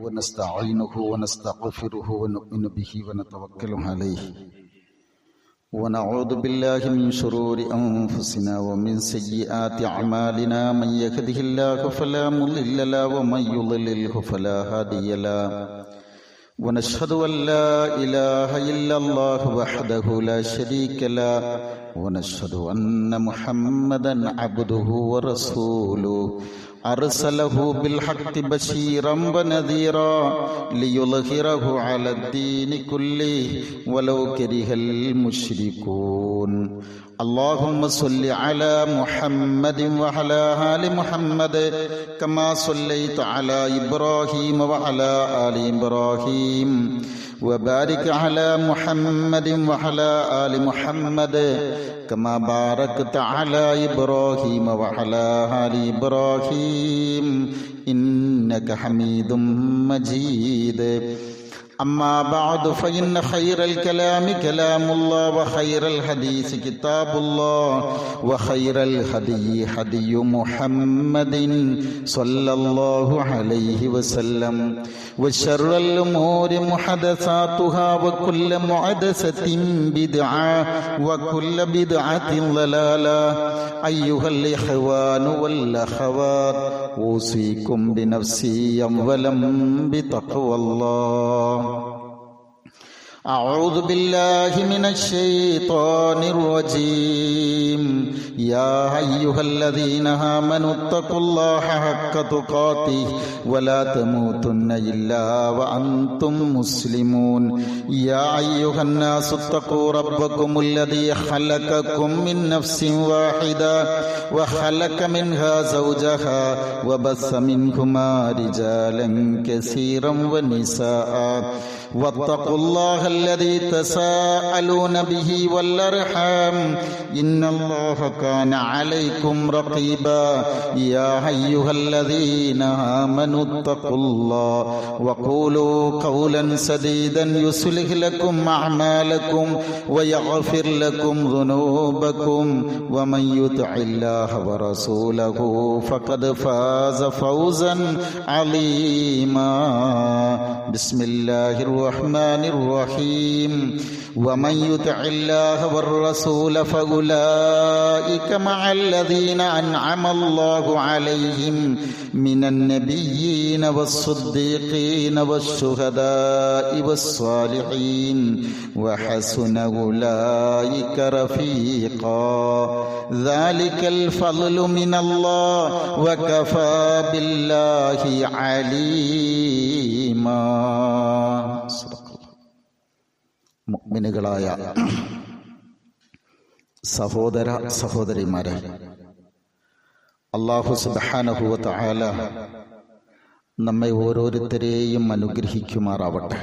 ونستعينه ونستغفره ونؤمن به ونتوكل عليه ونعوذ بالله من شرور أنفسنا ومن سيئات أعمالنا من يهده الله فلا مضل له ومن يضلله فلا هادي له ونشهد أن لا إله إلا الله وحده لا شريك له ونشهد أن محمدا عبده ورسوله أرسله بالحق بشيرا ونذيرا ليظهره على الدين كله ولو كره المشركون اللهم صل على محمد وعلى آل محمد كما صليت على إبراهيم وعلى آل إبراهيم وبارك على محمد وعلى آل محمد كما باركت على إبراهيم وعلى آل إبراهيم إنك حميد مجيد أما بعد فإن خير الكلام كلام الله وخير الحديث كتاب الله وخير الهدي هدي محمد صلى الله عليه وسلم وشر الأمور محدثاتها وكل محدثة بدعة وكل بدعة ضلالة أيها الإخوان والأخوات أوصيكم بنفسي أولا بتقوى الله أعوذ بالله من الشيطان الرجيم يا أيها الذين آمنوا اتقوا الله حق تقاته ولا تموتن إلا وأنتم مسلمون يا أيها الناس اتقوا ربكم الذي خلقكم من نفس واحدة وخلق منها زوجها وبث منهما رجالا كثيرا ونساء واتقوا الله الذي تساءلون به والأرحام إن الله كان عليكم رقيبا يا أيها الذين آمنوا اتقوا الله وقولوا قولا سديدا يصلح لكم أعمالكم ويغفر لكم ذنوبكم ومن يطع الله ورسوله فقد فاز فوزا عظيما بسم الله الرحمن الرحيم ومن يطع الله والرسول فأولئك مع الذين أنعم الله عليهم من النبيين والصديقين والشهداء والصالحين وحسن أولئك رفيقا ذلك الفضل من الله وكفى بالله عليما. മുഅ്മിനുകളായ സഹോദര സഹോദരിമാരെ, അല്ലാഹു സുബ്ഹാനഹു വ തആല നമ്മെ ഓരോരുത്തരെയും അനുഗ്രഹിക്കുമാറാവട്ടെ.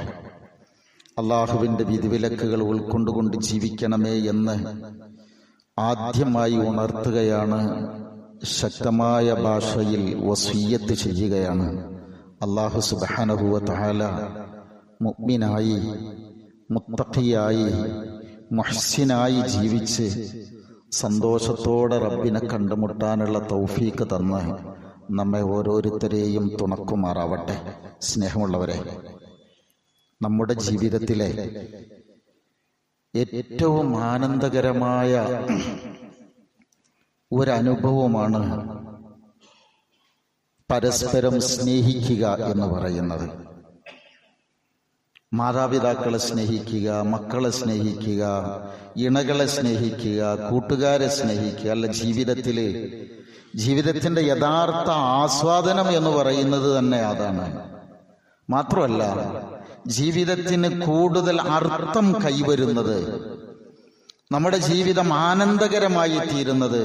അള്ളാഹുവിൻ്റെ വിധിവിലക്കുകൾ ഉൾക്കൊണ്ടുകൊണ്ട് ജീവിക്കണമേ എന്ന് ആദ്യമായി ഉണർത്തുകയാണ്, ശക്തമായ ഭാഷയിൽ വസിയ്യത്ത് ചെയ്യുകയാണ്. അല്ലാഹു സുബ്ഹാനഹു വ തആല മുഅ്മിനായി മുത്തഖിയായി മുഹ്സിനായി ജീവിച്ച് സന്തോഷത്തോടെ റബ്ബിനെ കണ്ടുമുട്ടാനുള്ള തൗഫീക്ക് തന്ന് നമ്മെ ഓരോരുത്തരെയും തുണക്കുമാറാവട്ടെ. സ്നേഹമുള്ളവരെ, നമ്മുടെ ജീവിതത്തിലെ ഏറ്റവും ആനന്ദകരമായ ഒരനുഭവമാണ് പരസ്പരം സ്നേഹിക്കുക എന്ന് പറയുന്നത്. മാതാപിതാക്കളെ സ്നേഹിക്കുക, മക്കളെ സ്നേഹിക്കുക, ഇണകളെ സ്നേഹിക്കുക, കൂട്ടുകാരെ സ്നേഹിക്കുക. അല്ല, ജീവിതത്തിൻ്റെ യഥാർത്ഥ ആസ്വാദനം എന്ന് പറയുന്നത് തന്നെ അതാണ്. മാത്രമല്ല, ജീവിതത്തിന് കൂടുതൽ അർത്ഥം കൈവരുന്നത്, നമ്മുടെ ജീവിതം ആനന്ദകരമായി തീരുന്നത്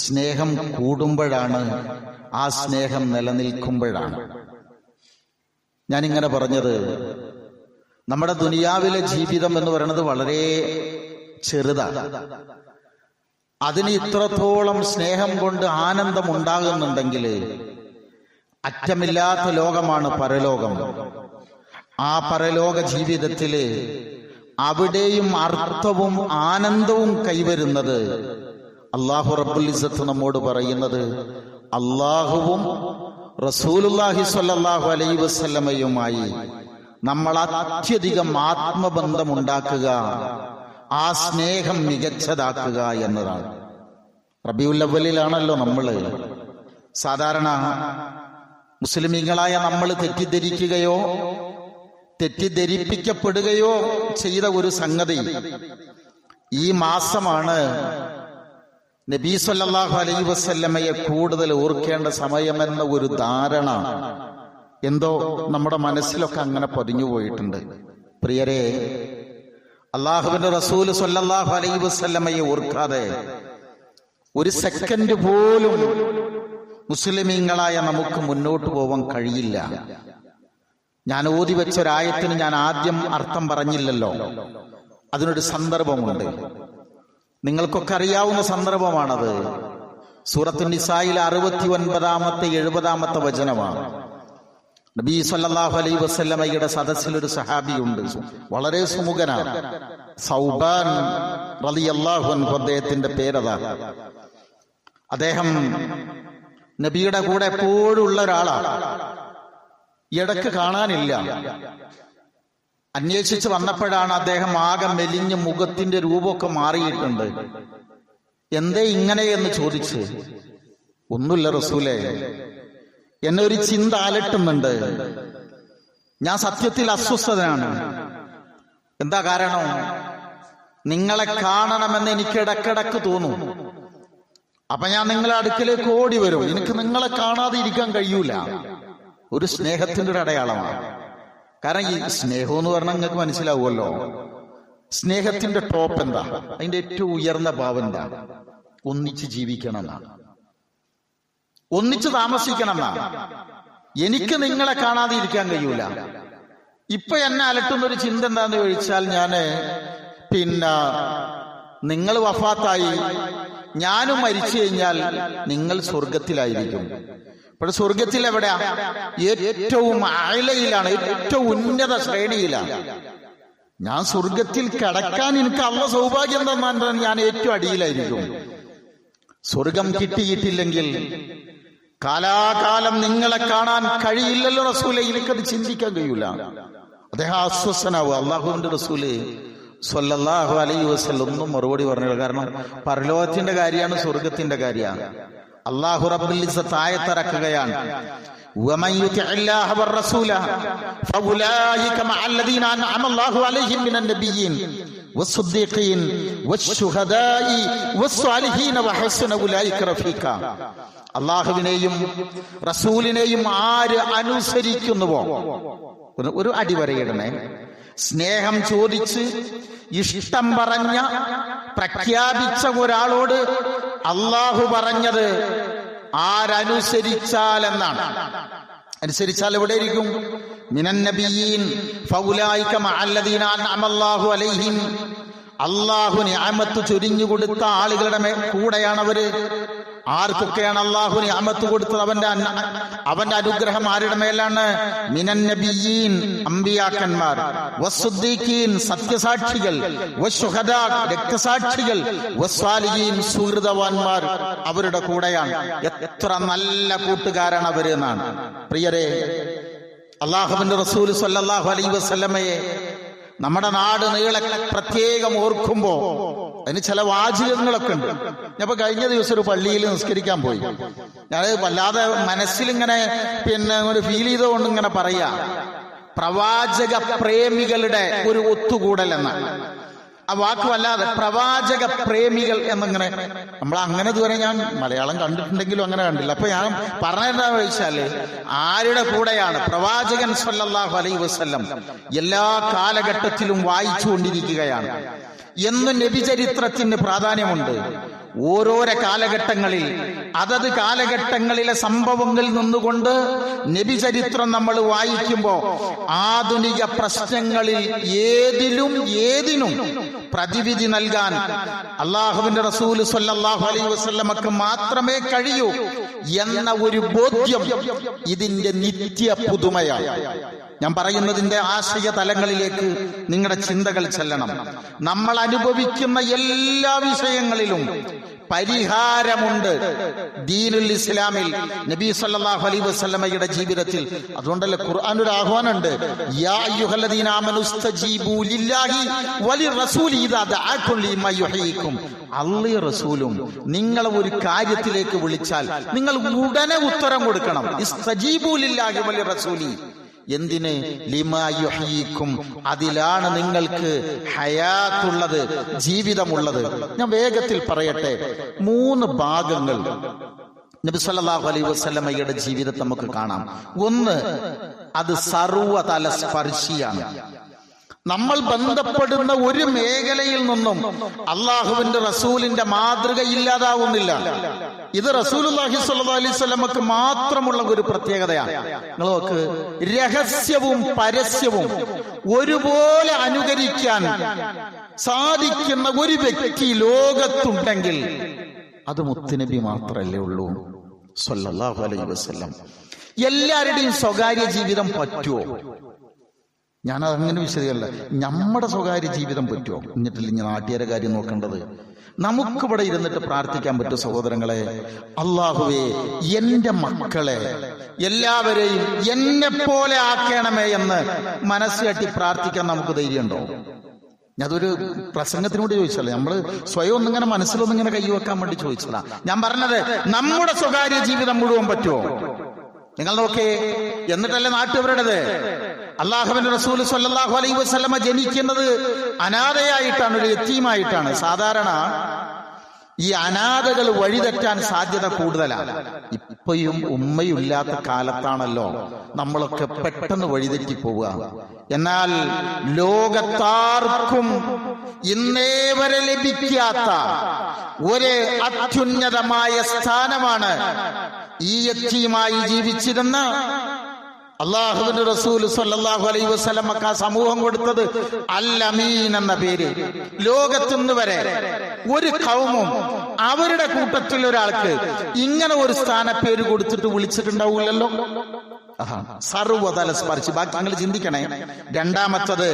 സ്നേഹം കൂടുമ്പോഴാണ്, ആ സ്നേഹം നിലനിൽക്കുമ്പോഴാണ്. ഞാനിങ്ങനെ പറഞ്ഞത്, നമ്മുടെ ദുനിയാവിലെ ജീവിതം എന്ന് പറയുന്നത് വളരെ ചെറുതാണ്. അതിന് ഇത്രത്തോളം സ്നേഹം കൊണ്ട് ആനന്ദം ഉണ്ടാകുന്നുണ്ടെങ്കിൽ അറ്റമില്ലാത്ത ലോകമാണ് പരലോകം. ആ പരലോക ജീവിതത്തില് അവിടെയും അർത്ഥവും ആനന്ദവും കൈവരുന്നത് അല്ലാഹു റബ്ബുൽ ഇസ്സത്ത് നമ്മോട് പറയുന്നത് അല്ലാഹുവും റസൂലുള്ളാഹി സ്വല്ലല്ലാഹു അലൈഹി വസല്ലമയുമായി നമ്മൾ അത്യധികം ആത്മബന്ധമുണ്ടാക്കുക, ആ സ്നേഹം മികച്ചതാക്കുക എന്നതാണ്. റബീഉൽ അവ്വലിലാണല്ലോ നമ്മൾ സാധാരണ മുസ്ലിമീങ്ങളായ നമ്മൾ തെറ്റിദ്ധരിക്കുകയോ തെറ്റിദ്ധരിപ്പിക്കപ്പെടുകയോ ചെയ്ത ഒരു സംഗതി, ഈ മാസമാണ് നബി സല്ലല്ലാഹു അലൈഹി വസല്ലമയെ കൂടുതൽ ഓർക്കേണ്ട സമയമെന്ന ഒരു ധാരണ എന്തോ നമ്മുടെ മനസ്സിലൊക്കെ അങ്ങനെ പതിഞ്ഞു പോയിട്ടുണ്ട്. പ്രിയരെ, അള്ളാഹുവിന്റെ റസൂൽ സല്ലല്ലാഹു അലൈഹി വസല്ലമയെ ഓർക്കാതെ ഒരു സെക്കൻഡ് പോലും മുസ്ലിമീങ്ങളായ നമുക്ക് മുന്നോട്ട് പോവാൻ കഴിയില്ല. ഞാൻ ഓതി വെച്ചൊരായത്തിന് ഞാൻ ആദ്യം അർത്ഥം പറഞ്ഞില്ലല്ലോ. അതിനൊരു സന്ദർഭമുണ്ട്, നിങ്ങൾക്കൊക്കെ അറിയാവുന്ന സന്ദർഭമാണത്. സൂറത്തുൻ നിസായിലെ 69-ാമത്തെ 70-ാമത്തെ വചനമാണ്. നബി സല്ലല്ലാഹു അലൈഹി വസല്ലമയുടെ സദസ്സിലൊരു സഹാബിയുണ്ട്, വളരെ സുമുഖനാണ്, സൗബാൻ റളിയല്ലാഹു അൻഹു അദ്ദേഹത്തിന്റെ പേരതാ. അദ്ദേഹം നബിയുടെ കൂടെ എപ്പോഴും ഉള്ള ഒരാളാണ്. ഇടക്ക് കാണാനില്ല. അന്വേഷിച്ച് വന്നപ്പോഴാണ് അദ്ദേഹം ആകെ മെലിഞ്ഞ് മുഖത്തിന്റെ രൂപമൊക്കെ മാറിയിട്ടുണ്ട്. എന്തേ ഇങ്ങനെ എന്ന് ചോദിച്ച്, ഒന്നുമില്ല റസൂലേ, എന്നെ ഒരു ചിന്ത അലട്ടുന്നുണ്ട്, ഞാൻ സത്യത്തിൽ അസ്വസ്ഥനാണ്. എന്താ കാരണം? നിങ്ങളെ കാണണമെന്ന് എനിക്ക് ഇടക്കിടക്ക് തോന്നും. അപ്പൊ ഞാൻ നിങ്ങളെ അടുക്കലേക്ക് ഓടി വരും. എനിക്ക് നിങ്ങളെ കാണാതെ ഇരിക്കാൻ കഴിയൂല. ഒരു സ്നേഹത്തിന്റെ ഒരു അടയാളമാണ്. കാരണം ഈ സ്നേഹം എന്ന് പറഞ്ഞാൽ നിങ്ങൾക്ക് മനസ്സിലാവുമല്ലോ. സ്നേഹത്തിന്റെ ടോപ്പ് എന്താ? അതിന്റെ ഏറ്റവും ഉയർന്ന ഭാവം എന്താ? ഒന്നിച്ച് ജീവിക്കണം എന്നാണ്, ഒന്നിച്ച് താമസിക്കണം എന്നാണ്. എനിക്ക് നിങ്ങളെ കാണാതെ ഇരിക്കാൻ കഴിയൂല. ഇപ്പൊ എന്നെ അലട്ടുന്നൊരു ചിന്ത എന്താന്ന് ചോദിച്ചാൽ, നിങ്ങൾ വഫാത്തായി ഞാനും മരിച്ചു കഴിഞ്ഞാൽ നിങ്ങൾ സ്വർഗത്തിലായിരിക്കും. ഇപ്പോൾ സ്വർഗത്തിൽ എവിടെയാ? ഏറ്റവും അയലയിലാണ്, ഏറ്റവും ഉന്നത ശ്രേണിയിലാണ്. ഞാൻ സ്വർഗത്തിൽ കിടക്കാൻ എനിക്ക് അള്ള സൗഭാഗ്യം തന്നാൽ ഞാൻ ഏറ്റവും അടിയിലായിരിക്കും. സ്വർഗം കിട്ടിയിട്ടില്ലെങ്കിൽ കാലാകാലം നിങ്ങളെ കാണാൻ കഴിയില്ലല്ലോ റസൂലെ, എനിക്കത് ചിന്തിക്കാൻ കഴിയൂല. അദ്ദേഹം അസ്വസ്ഥനാവും. അള്ളാഹുവിന്റെ റസൂല് സ്വല്ലല്ലാഹു അലൈഹി വസല്ലം ഒന്നും മറുപടി പറഞ്ഞില്ല. കാരണം പരലോകത്തിന്റെ കാര്യമാണ്, സ്വർഗത്തിന്റെ കാര്യമാണ്. അല്ലാഹു റബ്ബുൽ ഇസ്സത്ത് ആയത്തിറക്കുകയാണ്, വമൻ യുതിഇല്ലാഹ വറസൂല ഫഉലൈക മഅല്ലദീന അൻഅമ അല്ലാഹു അലൈഹിം മിനൻ നബിയ്യീൻ വസ്സുദ്ദീഖീൻ വശുഹദാഇ വസ്സാലിഹീന വഹസന ഉലൈക റഫീഖ. അല്ലാഹുവിനെയും റസൂലിനെയും ആര് അനുസരിക്കുന്നുവോ, ഒരു അടിവരയിടണേ, സ്നേഹം ചോദിച്ച് ഇഷ്ടം പറഞ്ഞ പ്രഖ്യാപിച്ച ഒരാളോട് അള്ളാഹു പറഞ്ഞത് ആരനുസരിച്ചാൽ എന്നാണ്. അനുസരിച്ചാൽ എവിടെ ഇരിക്കും? മിനൻ നബിയ്യീൻ ഫൗലൈക മഅല്ലദീന അൻഅമ അല്ലാഹു അലൈഹിം. അള്ളാഹു നിഅമത്ത് ചൊരിഞ്ഞു കൊടുത്ത ആളുകളുടെ കൂടെയാണവര്. ആർക്കൊക്കെയാണ് അള്ളാഹു നിഅമത്ത് കൊടുത്തത്? അവന്റെ അനുഗ്രഹം ആരുടെ മേലാണ്? മിനൻ നബിയ്യീൻ, അമ്പിയാക്കന്മാർ, വസ്സുദ്ദീഖീൻ, സത്യസാക്ഷികൾ, വശുഹദാ, രക്തസാക്ഷികൾ, വസ്സാലിഹീൻ, സുഹൃതവാന്മാർ, അവരുടെ കൂടെയാണ്. എത്ര നല്ല കൂട്ടുകാരാണ് അവര് എന്നാണ്. പ്രിയരെ, അള്ളാഹുവിന്റെ റസൂൽ സ്വല്ലല്ലാഹു അലൈഹി വസല്ലമയെ നമ്മുടെ നാട് നീളെ പ്രത്യേകം ഓർക്കുമ്പോ അതിന് ചില വാചകങ്ങളൊക്കെ ഉണ്ട്. ഞാനിപ്പോ കഴിഞ്ഞ ദിവസം ഒരു പള്ളിയിൽ നിസ്കരിക്കാൻ പോയി. ഞാൻ വല്ലാതെ മനസ്സിലിങ്ങനെ ഒരു ഫീൽ ചെയ്തുകൊണ്ട് ഇങ്ങനെ പറയാ, പ്രവാചക പ്രേമികളുടെ ഒരു ഒത്തുകൂടൽ എന്നാണ് ആ വാക്ക്. വല്ലാതെ പ്രവാചക പ്രേമികൾ എന്നിങ്ങനെ നമ്മൾ അങ്ങനെ ഇതുവരെ ഞാൻ മലയാളം കണ്ടിട്ടുണ്ടെങ്കിലും അങ്ങനെ കണ്ടില്ല. അപ്പൊ ഞാൻ പറഞ്ഞെന്താന്ന് ചോദിച്ചാല്, ആരുടെ കൂടെയാണ്? പ്രവാചകൻ സ്വല്ലല്ലാഹു അലൈഹി വസല്ലം എല്ലാ കാലഘട്ടത്തിലും വായിച്ചുകൊണ്ടിരിക്കുകയാണ്. എന്നും നബിചരിത്രത്തിന് പ്രാധാന്യമുണ്ട്. ഓരോരോ കാലഘട്ടങ്ങളിൽ അതത് കാലഘട്ടങ്ങളിലെ സംഭവങ്ങളിൽ നിന്നുകൊണ്ട് നബിചരിത്രം നമ്മൾ വായിക്കുമ്പോൾ ആധുനിക പ്രശ്നങ്ങളിൽ ഏതിനും പ്രതിവിധി നൽകാൻ അള്ളാഹുവിന്റെ റസൂൽ സ്വല്ലല്ലാഹു അലൈഹി വസല്ലമക്ക് മാത്രമേ കഴിയൂ എന്ന ഒരു ബോധ്യം ഇതിന്റെ നിത്യ പുതുമയാണ്. ഞാൻ പറയുന്നതിന്റെ ആശയ തലങ്ങളിലേക്ക് നിങ്ങളുടെ ചിന്തകൾ ചെല്ലണം. നമ്മൾ അനുഭവിക്കുന്ന എല്ലാ വിഷയങ്ങളിലും പരിഹാരമുണ്ട് ദീനുൽ ഇസ്ലാമിൽ, നബി സല്ലല്ലാഹു അലൈഹി വസല്ലമയുടെ ജീവിതത്തിൽ. അതുകൊണ്ടല്ലേ ഖുർആൻ ഒരു ആഹ്വാനമുണ്ട്, യാ അയ്യുഹല്ലദീന ആമനു സ്തജീബു ലില്ലാഹി വലിർറസൂലി ഇദാ ദഅഅകും ലിമാ യുഹ്യീകും. അല്ലാഹുവും റസൂലും നിങ്ങളെ ഒരു കാര്യത്തിലേക്ക് വിളിച്ചാൽ നിങ്ങൾ ഉടനെ ഉത്തരം കൊടുക്കണം. ഇസ്തജീബു ലില്ലാഹി വലിർറസൂലി. എന്തിന്? ലിമാ യുഹ്യീകും, അതിലാണ് നിങ്ങൾക്ക് ഹയാത്തുള്ളത്, ജീവിതമുള്ളത്. ഞാൻ വേഗത്തിൽ പറയട്ടെ. 3 ഭാഗങ്ങൾ നബി സല്ലല്ലാഹു അലൈഹി വസല്ലമയുടെ ജീവിതത്തെ നമുക്ക് കാണാം. ഒന്ന്, അത് സർവ്വതല സ്പർശിയാണ്. നമ്മൾ ബന്ധപ്പെടുന്ന ഒരു മേഖലയിൽ നിന്നും അള്ളാഹുവിന്റെ റസൂലിന്റെ മാതൃക ഇല്ലാതാവുന്നില്ല. ഇത് റസൂലുള്ളാഹി സ്വല്ലല്ലാഹു അലൈഹി വസല്ലമക്ക് മാത്രമുള്ള ഒരു പ്രത്യേകതയാണ്. നിങ്ങൾ നോക്ക്, രഹസ്യവും പരസ്യവും ഒരുപോലെ അനുകരിക്കാൻ സാധിക്കുന്ന ഒരു വ്യക്തി ലോകത്തുണ്ടെങ്കിൽ അത് മുത്തുനബി മാത്രമല്ലേ ഉള്ളൂ സ്വല്ലല്ലാഹു അലൈഹി വസല്ലം. എല്ലാവരുടെയും സ്വകാര്യ ജീവിതം പറ്റുമോ? ഞാനതങ്ങനെ വിശദീകരണമല്ല. നമ്മുടെ സ്വകാര്യ ജീവിതം പറ്റുമോ? എന്നിട്ടില്ല നാട്ടുകാരെ കാര്യം നോക്കേണ്ടത്. നമുക്കിവിടെ ഇരുന്നിട്ട് പ്രാർത്ഥിക്കാൻ പറ്റും സഹോദരങ്ങളെ, അള്ളാഹുവേ എന്റെ മക്കളെ എല്ലാവരെയും എന്നെ പോലെ ആക്കണമേ എന്ന് മനസ്സ് കെട്ടി പ്രാർത്ഥിക്കാൻ നമുക്ക് ധൈര്യമുണ്ടോ? അതൊരു പ്രസംഗത്തിനോട് ചോദിച്ചല്ലേ, നമ്മള് സ്വയം ഒന്നിങ്ങനെ മനസ്സിലൊന്നിങ്ങനെ കൈവെക്കാൻ വേണ്ടി ചോദിച്ചതാ. ഞാൻ പറഞ്ഞത് നമ്മുടെ സ്വകാര്യ ജീവിതം മുഴുവൻ പറ്റുമോ? നിങ്ങൾ നോക്കേ. എന്നിട്ടല്ലേ നാട്ടുകാരുടേത്. അള്ളാഹുവിന്റെ റസൂൽ സ്വല്ലല്ലാഹു അലൈഹി വസല്ലമ ജനിക്കുന്നത് അനാഥയായിട്ടാണ്, ഒരു യതീമായിട്ടാണ്. സാധാരണ ഈ അനാഥകൾ വഴിതെറ്റാൻ സാധ്യത കൂടുതലാണ്. ഇപ്പയും ഉമ്മയില്ലാത്ത കാലത്താണല്ലോ നമ്മളൊക്കെ പെട്ടെന്ന് വഴിതെറ്റി പോവുക. എന്നാൽ ലോകത്താർക്കും ഇന്നേ വരെ ലഭിക്കാത്ത ഒരു അത്യുന്നതമായ സ്ഥാനമാണ് ഈ യതീമായി ജീവിച്ചിരുന്ന അള്ളാഹുവിന്റെ റസൂൽ സ്വല്ലല്ലാഹു അലൈഹി വസല്ലമക്ക് ആ സമൂഹം കൊടുത്തത് അൽ അമീൻ എന്ന പേര്. ലോകത്തുനിന്ന് വരെ ഒരു ഖൗമും അവരുടെ കൂട്ടത്തിൽ ഒരാൾക്ക് ഇങ്ങനെ ഒരു സ്ഥാനപ്പേര് കൊടുത്തിട്ട് വിളിച്ചിട്ടുണ്ടാവില്ലല്ലോ. സർവ്വതല സ്പർശി. ബാക്കി നിങ്ങൾ ചിന്തിക്കണേ. രണ്ടാമത്തത്,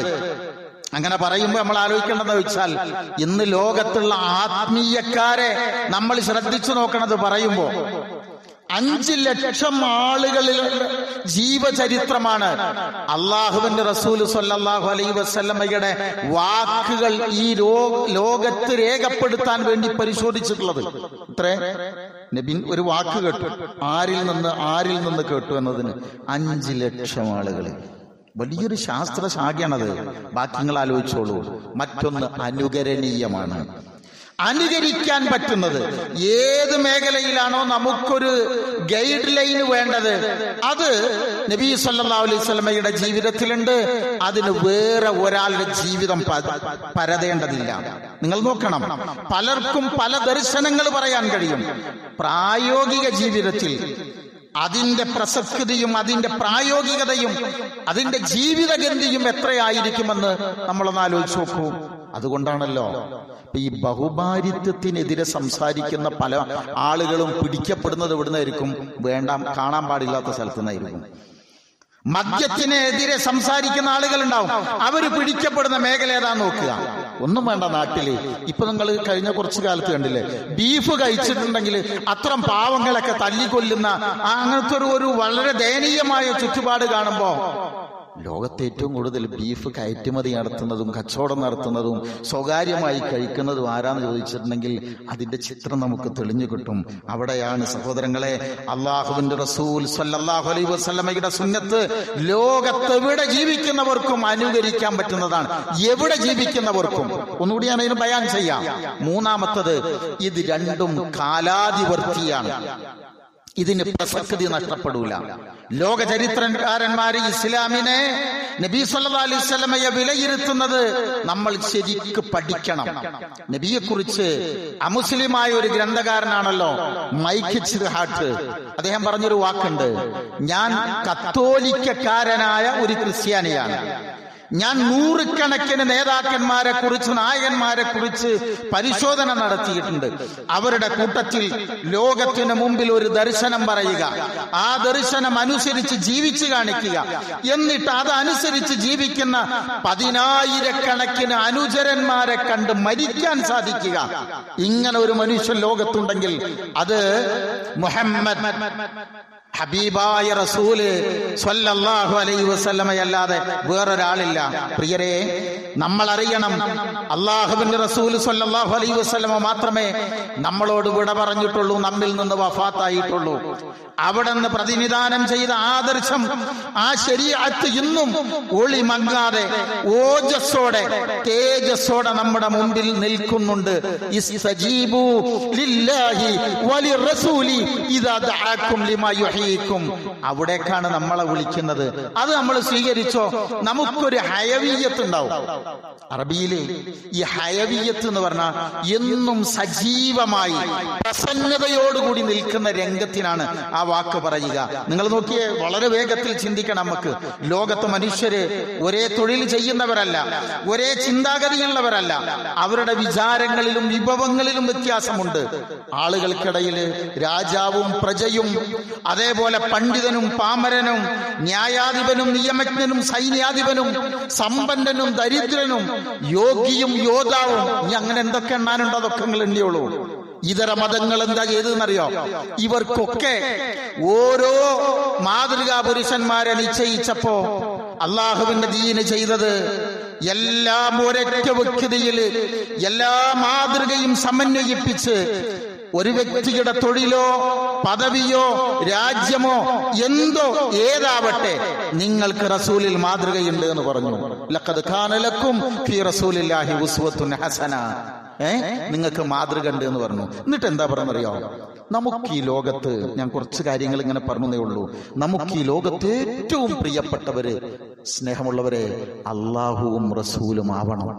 അങ്ങനെ പറയുമ്പോ നമ്മൾ ആലോചിക്കേണ്ടതെന്ന് വെച്ചാൽ, ഇന്ന് ലോകത്തുള്ള ആത്മീയക്കാരെ നമ്മൾ ശ്രദ്ധിച്ചു നോക്കണത് പറയുമ്പോ 5 ലക്ഷം ആളുകളിൽ ജീവചരിത്രമാണ് അള്ളാഹുവിന്റെ റസൂൽ സ്വല്ലല്ലാഹു അലൈഹി വസല്ലമയുടെ വാക്കുകൾ ഈ ലോകത്ത് രേഖപ്പെടുത്താൻ വേണ്ടി പരിശോധിച്ചിട്ടുള്ളത്. ഇത്രേ നബി ഒരു വാക്ക് കേട്ടു, ആരിൽ നിന്ന് കേട്ടു എന്നതിന് 5 ലക്ഷം ആളുകൾ. വലിയൊരു ശാസ്ത്ര ശാഖയാണത്. ബാക്കി നിങ്ങൾ ആലോചിച്ചോളൂ. മറ്റൊന്ന് അനുകരണീയമാണ്. അനുകരിക്കാൻ പറ്റുന്നത് ഏത് മേഖലയിലാണോ നമുക്കൊരു ഗൈഡ് ലൈൻ വേണ്ടത്, അത് നബി സല്ലല്ലാഹു അലൈഹി വസല്ലമയുടെ ജീവിതത്തിലുണ്ട്. അതിന് വേറെ ഒരാളുടെ ജീവിതം പരതേണ്ടതില്ല. നിങ്ങൾ നോക്കണം, പലർക്കും പല ദർശനങ്ങൾ പറയാൻ കഴിയും. പ്രായോഗിക ജീവിതത്തിൽ അതിന്റെ പ്രസക്തിയും അതിന്റെ പ്രായോഗികതയും അതിന്റെ ജീവിതഗന്ധിയും എത്രയായിരിക്കുമെന്ന് നമ്മളൊന്ന് ആലോചിച്ച് നോക്കൂ. അതുകൊണ്ടാണല്ലോ ഈ ബഹുഭാരിത്വത്തിനെതിരെ സംസാരിക്കുന്ന പല ആളുകളും പിടിക്കപ്പെടുന്നത് എവിടുന്നായിരിക്കും? കാണാൻ പാടില്ലാത്ത സ്ഥലത്തു നിന്നായിരിക്കും. മദ്യത്തിനെതിരെ സംസാരിക്കുന്ന ആളുകളുണ്ടാവും, അവര് പിടിക്കപ്പെടുന്ന മേഖല ഏതാ നോക്കുക. ഒന്നും വേണ്ട, നാട്ടില് ഇപ്പൊ നിങ്ങൾ കഴിഞ്ഞ കുറച്ചു കാലത്ത് കണ്ടില്ലേ, ബീഫ് കഴിച്ചിട്ടുണ്ടെങ്കിൽ അത്തരം പാവങ്ങളൊക്കെ തല്ലിക്കൊല്ലുന്ന അങ്ങനത്തെ ഒരു വളരെ ദയനീയമായ ചുറ്റുപാട് കാണുമ്പോ ലോകത്തെ ഏറ്റവും കൂടുതൽ ബീഫ് കയറ്റുമതി നടത്തുന്നതും കച്ചവടം നടത്തുന്നതും സ്വകാര്യമായി കഴിക്കുന്നതും ആരാന്ന് ചോദിച്ചിട്ടുണ്ടെങ്കിൽ അതിന്റെ ചിത്രം നമുക്ക് തെളിഞ്ഞു കിട്ടും. അവിടെയാണ് സഹോദരങ്ങളെ അള്ളാഹുവിന്റെ റസൂൽ സ്വല്ലല്ലാഹു അലൈഹി വസല്ലമയുടെ സുന്നത്ത് ലോകത്തെവിടെ ജീവിക്കുന്നവർക്കും അനുകരിക്കാൻ പറ്റുന്നതാണ്. എവിടെ ജീവിക്കുന്നവർക്കും. ഒന്നുകൂടി ഞാൻ അതിന് ബയാൻ ചെയ്യാം. മൂന്നാമത്തത്, ഇത് രണ്ടും കാലാതിവർത്തിയാണ്. ഇതിന് പ്രസക്തി നഷ്ടപ്പെടൂല. ലോക ചരിത്രകാരന്മാര് ഇസ്ലാമിനെ നബി സല്ലല്ലാഹു അലൈഹി വസല്ലമയെ വിലയിരുത്തുന്നത് നമ്മൾ ശരിക്ക് പഠിക്കണം. നബിയെ കുറിച്ച് അമുസ്ലിമായ ഒരു ഗ്രന്ഥകാരനാണല്ലോ മൈക്ക് ചിർഹാട്ട്. അദ്ദേഹം പറഞ്ഞൊരു വാക്കുണ്ട്, ഞാൻ കത്തോലിക്കക്കാരനായ ഒരു ക്രിസ്ത്യാനിയാണ്. ഞാൻ നൂറുകണക്കിന് നേതാക്കന്മാരെ കുറിച്ച്, നായകന്മാരെ കുറിച്ച് പരിശോധന നടത്തിയിട്ടുണ്ട്. അവരുടെ കൂട്ടത്തിൽ ലോകത്തിന് മുമ്പിൽ ഒരു ദർശനം പറയുക, ആ ദർശനം അനുസരിച്ച് ജീവിച്ചു കാണിക്കുക, എന്നിട്ട് അതനുസരിച്ച് ജീവിക്കുന്ന 10,000-കണക്കിന് അനുചരന്മാരെ കണ്ട് മരിക്കാൻ സാധിക്കുക. ഇങ്ങനെ ഒരു മനുഷ്യൻ ലോകത്തുണ്ടെങ്കിൽ അത് മുഹമ്മദ് ഹബീബായ റസൂല് സ്വല്ലല്ലാഹു അലൈഹി വസല്ലമയല്ലാതെ വേറൊരാളില്ല. പ്രിയരെ, നമ്മൾ അറിയണം, അള്ളാഹുവിന്റെ റസൂല് സ്വല്ലല്ലാഹു അലൈഹി വസല്ലമ മാത്രമേ നമ്മളോട് വിട പറഞ്ഞിട്ടുള്ളൂ, നമ്മിൽ നിന്ന് വഫാത്തായിട്ടുള്ളൂ. അവിടെ നിന്ന് പ്രതിനിധാനം ചെയ്ത ആദർശം, ആ ശരീഅത്ത് ഇന്നും ഒളി മങ്ങാതെ ഓജസ്സോടെ, തേജസ്സോടെ നമ്മുടെ മുമ്പിൽ നിൽക്കുന്നുണ്ട്. ഇസ്തജീബു ലില്ലാഹി വലിർറസൂലി ഇദാ ദഅാകും ലിമാ യുഹീകും. അവിടേക്കാണ് നമ്മളെ വിളിക്കുന്നത്. അത് നമ്മൾ സ്വീകരിച്ചോ? നമുക്കൊരു ഹയവിയ്യത്ത് ഉണ്ടാവും. അറബിയില് ഈ ഹയവിയ്യത്ത് എന്ന് പറഞ്ഞാൽ എന്നും സജീവമായി പ്രസന്നതയോടുകൂടി നിൽക്കുന്ന രംഗത്തിനാണ് ആ വാക്ക് പറയുക. നിങ്ങൾ നോക്കിയേ, വളരെ വേഗത്തിൽ ചിന്തിക്കണം. നമുക്ക് ലോകത്ത് മനുഷ്യര് ഒരേ തൊഴിൽ ചെയ്യുന്നവരല്ല, ഒരേ ചിന്താഗതിയുള്ളവരല്ല. അവരുടെ വിചാരങ്ങളിലും വിഭവങ്ങളിലും വ്യത്യാസമുണ്ട്. ആളുകൾക്കിടയിൽ രാജാവും പ്രജയും, അതേപോലെ പണ്ഡിതനും പാമരനും, ന്യായാധിപനും നിയമജ്ഞനും സൈന്യാധിപനും, സമ്പന്നനും ദരിദ്രനും, യോഗിയും യോദ്ധാവും, ഇനി അങ്ങനെ എന്തൊക്കെ എണ്ണാനുണ്ടോ അതൊക്കെ നിങ്ങൾ എണ്ണിയോളൂ. ഇതര മതങ്ങൾ എന്താ ചെയ്തെന്നറിയോ? ഇവർക്കൊക്കെ ഓരോ മാതൃകാ പുരുഷന്മാരെ നിശ്ചയിച്ചപ്പോ അള്ളാഹുവിന്റെ ദീന് ചെയ്തത് എല്ലാം ഒരൊറ്റ വ്യക്തിയിൽ എല്ലാ മാതൃകയും സമന്വയിപ്പിച്ച് ഒരു വ്യക്തിയുടെ തൊഴിലോ പദവിയോ രാജ്യമോ എന്തോ ഏതാവട്ടെ, നിങ്ങൾക്ക് റസൂലിൽ മാതൃകയുണ്ട് എന്ന് പറഞ്ഞു. ലഖദ് കാന ലക്കും ഫീ റസൂലില്ലാഹി ഉസ്വത്തുൻ ഹസന. നിങ്ങൾക്ക് മാതൃക ഉണ്ട് എന്ന് പറഞ്ഞു. എന്നിട്ട് എന്താ പറഞ്ഞറിയോ? നമുക്ക് ഈ ലോകത്ത്, ഞാൻ കുറച്ച് കാര്യങ്ങൾ ഇങ്ങനെ പറഞ്ഞതേ ഉള്ളൂ, നമുക്ക് ഈ ലോകത്ത് ഏറ്റവും പ്രിയപ്പെട്ടവര്, സ്നേഹമുള്ളവരെ, അള്ളാഹുവും റസൂലും ആവണം.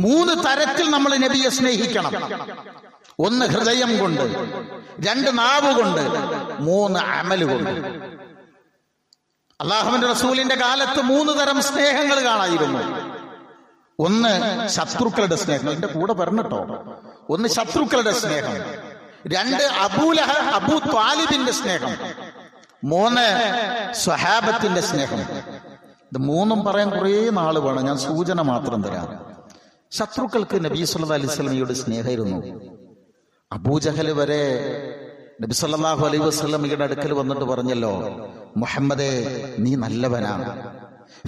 3 തരത്തിൽ നമ്മൾ നബിയെ സ്നേഹിക്കണം. 1 ഹൃദയം കൊണ്ട്, 2 നാവ് കൊണ്ട്, 3 അമല് കൊണ്ട്. അള്ളാഹുവിന്റെ റസൂലിന്റെ കാലത്ത് 3 തരം സ്നേഹങ്ങൾ കാണായിരുന്നു. 1 ശത്രുക്കളുടെ സ്നേഹം, എന്റെ കൂടെ പറഞ്ഞിട്ടോ. 1 ശത്രുക്കളുടെ സ്നേഹം, 2 അബൂ ത്വാലിബിന്റെ സ്നേഹം, 3 സ്വഹാബത്തിന്റെ സ്നേഹം. ഇത് 3ഉം പറയാൻ കുറേ നാള് വേണം, ഞാൻ സൂചന മാത്രം തരാം. ശത്രുക്കൾക്ക് നബി സല്ലല്ലാഹു അലൈഹി വസല്ലമയോട് സ്നേഹമായിരുന്നു. അബൂജഹൽ വരെ നബി സല്ലല്ലാഹു അലൈഹി വസല്ലമയുടെ അടുക്കൽ വന്നിട്ട് പറഞ്ഞല്ലോ, മുഹമ്മദേ നീ നല്ലവനാണ്,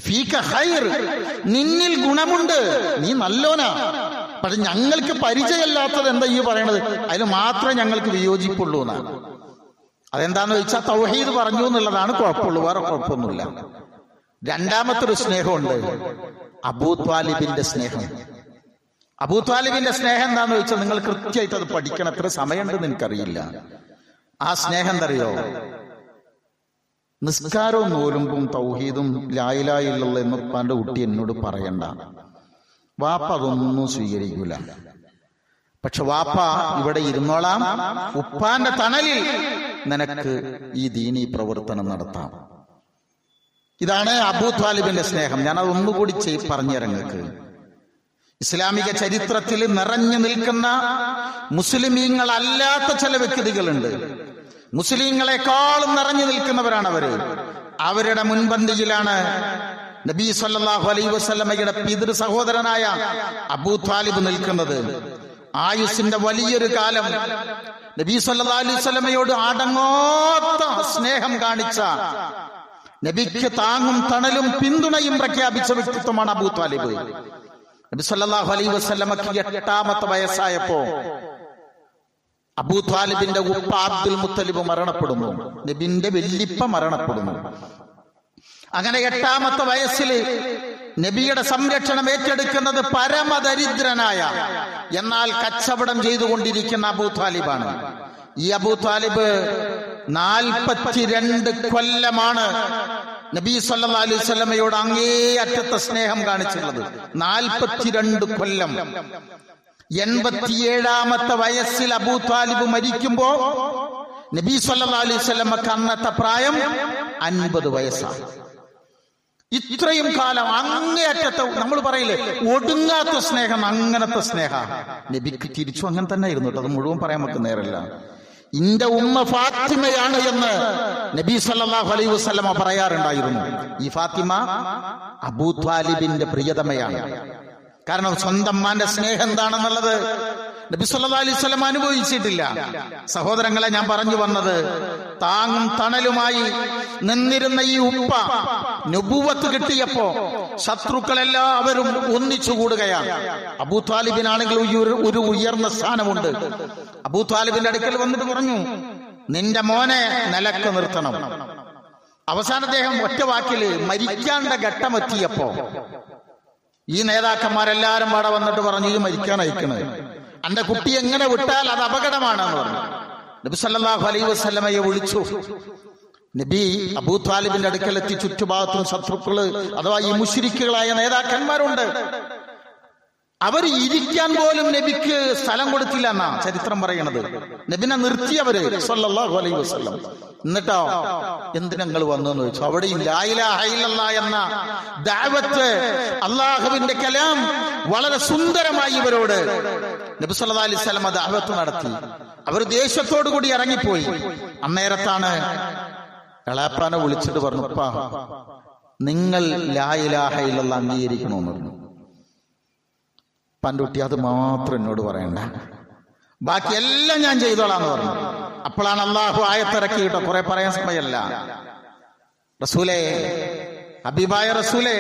ഫീക ഖൈർ, നിന്നിൽ ഗുണമുണ്ട്, നീ നല്ലോനാ. പക്ഷെ ഞങ്ങൾക്ക് പരിചയമില്ലാത്തത് എന്താ ഈ പറയണത്, അതിന് മാത്രമേ ഞങ്ങൾക്ക് വിയോജിപ്പുള്ളൂ എന്നാണ്. അതെന്താന്ന് വെച്ചാൽ തൗഹീദ് പറഞ്ഞു എന്നുള്ളതാണ് കുഴപ്പമുള്ളൂ, വേറെ കുഴപ്പമൊന്നുമില്ല. 2ാമത്തൊരു സ്നേഹമുണ്ട്, അബൂ ത്വാലിബിന്റെ സ്നേഹം. അബൂ ത്വാലിബിന്റെ സ്നേഹം എന്താന്ന് വെച്ചാൽ നിങ്ങൾ കൃത്യമായിട്ട് അത് പഠിക്കണം. എത്ര സമയമുണ്ടെന്ന് എനിക്കറിയില്ല. ആ സ്നേഹം എന്തറിയോ? നിസ്കാരവും നോലുമ്പും തൗഹീദും ലാ ഇലാഹ ഇല്ലല്ലാഹ് എന്ന് ഉപ്പാന്റെ കുട്ടി എന്നോട് പറയണ്ട. വാപ്പ അതൊന്നും സ്വീകരിക്കൂല. പക്ഷെ വാപ്പ ഇവിടെ ഇരുന്നോളാം, ഉപ്പാന്റെ തണലിൽ നിനക്ക് ഈ ദീനീ പ്രവർത്തനം നടത്താം. ഇതാണ് അബൂ ത്വാലിബിന്റെ സ്നേഹം. ഞാൻ അതൊന്നുകൂടി പറഞ്ഞുതരാം നിങ്ങൾക്ക്. ഇസ്ലാമിക ചരിത്രത്തിൽ നിറഞ്ഞു നിൽക്കുന്ന മുസ്ലിമീങ്ങളല്ലാത്ത ചില വ്യക്തികളുണ്ട്. മുസ്ലിങ്ങളെക്കാളും നിറഞ്ഞു നിൽക്കുന്നവരാണ് അവര്. അവരുടെ മുൻപന്തിയിലാണ് നബി സല്ലല്ലാഹു അലൈഹി വസല്ലമയുടെ പിതൃ സഹോദരനായ അബൂ ത്വാലിബ് നിൽക്കുന്നത്. ആയുസിന്റെ വലിയൊരു കാലം നബി സല്ലല്ലാഹു അലൈഹി വസല്ലമയോട് അടങ്ങാത്ത സ്നേഹം കാണിച്ച, നബിക്ക് താങ്ങും തണലും പിന്തുണയും പ്രഖ്യാപിച്ച വ്യക്തിത്വമാണ് അബൂ ത്വാലിബ്. നബി സല്ലല്ലാഹു അലൈഹി വസല്ലമക്ക് 8ാമത്തെ വയസ്സായപ്പോ അബൂ ത്വാലിബിന്റെ ഉപ്പ അബ്ദുൽ മുത്തലിബ് മരണപ്പെടുന്നു. നബിന്റെ വല്ലിപ്പ മരണപ്പെടുന്നു. അങ്ങനെ 8ാമത്തെ വയസ്സിൽ നബിയുടെ സംരക്ഷണം ഏറ്റെടുക്കുന്നത് പരമദരിദ്രനായ, എന്നാൽ കച്ചവടം ചെയ്തുകൊണ്ടിരിക്കുന്ന അബൂ ത്വാലിബാണ്. ഈ അബൂ ത്വാലിബ് 42 കൊല്ലമാണ് നബി സല്ലല്ലാഹു അലൈഹി വസല്ലമയോട് അങ്ങേയറ്റത്തെ സ്നേഹം കാണിച്ചിട്ടുള്ളത്. 42 കൊല്ലം. 87ാമത്തെ വയസ്സിൽ അബൂ ത്വാലിബ് മരിക്കുമ്പോ നബി സല്ലല്ലാഹു അലൈഹി വസല്ലമക്ക് അന്നത്തെ പ്രായം 50 വയസ്സാണ്. ഇത്രയും കാലം അങ്ങേയറ്റത്തെ, നമ്മൾ പറയില്ലേ ഒടുങ്ങാത്ത സ്നേഹം, അങ്ങനത്തെ സ്നേഹ നബിക്ക് തിരിച്ചു അങ്ങനെ തന്നെ ആയിരുന്നു കേട്ടോ. അത് മുഴുവൻ പറയാൻ നമുക്ക് നേരല്ല. ഇന്റെ ഉമ്മ ഫാത്തിമയാണ് എന്ന് നബി സല്ലല്ലാഹു അലൈഹി വസല്ലമ പറയാറുണ്ടായിരുന്നു. ഈ ഫാത്തിമ അബൂ ത്വാലിബിന്റെ പ്രിയതമയാണ്. കാരണം സ്വന്തം അമ്മാന്റെ സ്നേഹം എന്താണെന്നുള്ളത് നബി സല്ലല്ലാഹു അലൈഹി വസല്ലം അനുഭവിച്ചിട്ടില്ല. സഹോദരങ്ങളെ, ഞാൻ പറഞ്ഞു വന്നത്, താങ്ങും തണലുമായി നിന്നിരുന്ന ഈ ഉപ്പ നുബുവത്ത് കിട്ടിയപ്പോ ശത്രുക്കളെല്ലാവരും ഒന്നിച്ചുകൂടുകയാണ്. അബൂ ത്വാലിബിനാണെങ്കിൽ ഒരു ഉയർന്ന സ്ഥാനമുണ്ട്. അബൂ ത്വാലിബിന്റെ അടുക്കൽ വന്നിട്ട് പറഞ്ഞു, നിന്റെ മോനെ നിലക്ക് നിർത്തണം. അവസാന അദ്ദേഹം ഒറ്റ വാക്കില് മരിക്കാണ്ട ഘട്ടമെത്തിയപ്പോ ഈ നേതാക്കന്മാരെല്ലാരും അവിടെ വന്നിട്ട് പറഞ്ഞു, ഈ മരിക്കാൻ അയക്കണത്, എന്റെ കുട്ടി എങ്ങനെ വിട്ടാൽ അത് അപകടമാണെന്ന് പറഞ്ഞു. നബി സല്ലല്ലാഹു അലൈഹി വസല്ലമയെ വിളിച്ചു. നബി അബൂ ത്വാലിബിന്റെ അടുക്കലെത്തി. ചുറ്റുഭാഗത്തും ശത്രുക്കള് അഥവാ ഈ മുശ്രിക്കുകളായ നേതാക്കന്മാരുണ്ട്. അവർ ഇരിക്കാൻ പോലും നബിക്ക് സ്ഥലം കൊടുത്തില്ല എന്നാ ചരിത്രം പറയണത്. നബിനെ നിർത്തിയവര് സല്ലല്ലാഹു അലൈഹി വസല്ലം. എന്നിട്ടോ എന്തിനങ്ങൾ വന്നെന്ന് ചോദിച്ചു. അവിടെയും ലാ ഇലാഹ ഇല്ലല്ലാഹ് എന്ന ദഅവത്ത്, അല്ലാഹുവിന്റെ കലാം വളരെ സുന്ദരമായി ഇവരോട് നബി സല്ലല്ലാഹു അലൈഹി വസല്ലം ദഅവത്ത് നടത്തി. അവർ ദേഷ്യത്തോടു കൂടി ഇറങ്ങിപ്പോയി. അന്നേരത്താണ് എളാപ്പാനെ വിളിച്ചിട്ട് പറഞ്ഞു, ഉപ്പാ നിങ്ങൾ ലാ ഇലാഹ ഇല്ലല്ലാഹ് അംഗീകരിക്കണമെന്ന് പറഞ്ഞു. പണ്ടുട്ടി അത് മാത്രം എന്നോട് പറയണ്ട, ബാക്കിയെല്ലാം ഞാൻ ചെയ്തോളാന്ന് പറഞ്ഞു. അപ്പോഴാണ് അള്ളാഹു ആയത്തിറക്കി കേട്ടോ. കുറെ പറയാൻ സമയമല്ല. റസൂലേ, ഹബീബായ റസൂലേ,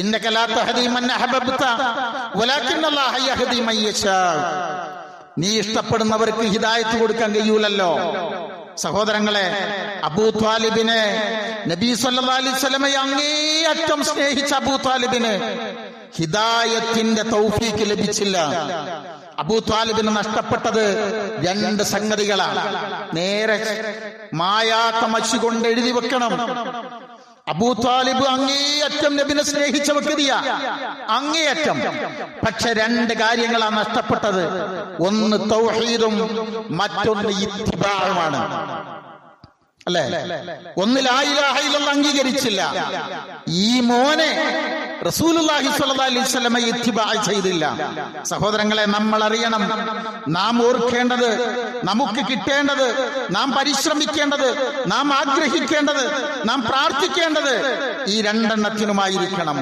ഇന്നക ലാ തഹ്ദീ മൻ അഹ്ബബ്ത വലാകിൻ അല്ലാഹ യഹ്ദീ മൻ യശാ. നീ ഇഷ്ടപ്പെടുന്നവർക്ക് ഹിദായത്ത് കൊടുക്കാൻ കഴിയൂലല്ലോ. സഹോദരങ്ങളെ, അബൂ ത്വാലിബിനെ നബി സല്ലല്ലാഹു അലൈഹി വസല്ലമയെ അങ്ങേയറ്റം സ്നേഹിച്ച അബൂ ത്വാലിബിന് ഹിദായത്തിന്റെ തൗഫീക്ക് ലഭിച്ചില്ല. അബൂ ത്വാലിബിന് നഷ്ടപ്പെട്ടത് രണ്ട് സംഗതികളാണ്. നേരെ മായാത്ത മഷി കൊണ്ട് എഴുതി വെക്കണം. അബൂ ത്വാലിബ് അങ്ങേയറ്റം നബിനെ സ്നേഹിച്ച വ്യക്തിയ, അങ്ങേയറ്റം. പക്ഷെ രണ്ട് കാര്യങ്ങളാണ് നഷ്ടപ്പെട്ടത്. ഒന്ന് തൗഹീദും മറ്റൊന്ന് ഇത്തിബാഉമാണ്. അല്ലേ? ഒന്ന് ലാ ഇലാഹ ഇല്ലല്ലാഹ് അംഗീകരിച്ചില്ല. ഈ മോനെ റസൂലുള്ളാഹി സ്വല്ലല്ലാഹു അലൈഹി വസല്ലം ഇത്തിബാ ചെയ്തില്ല. സഹോദരങ്ങളെ, നമ്മൾ അറിയണം, നാം ഓർക്കേണ്ടത്, നമുക്ക് കിട്ടേണ്ടത്, നാം പരിശ്രമിക്കേണ്ടത്, നാം ആഗ്രഹിക്കേണ്ടത്, നാം പ്രാർത്ഥിക്കേണ്ടത് ഈ രണ്ടെണ്ണത്തിനുമായിരിക്കണം.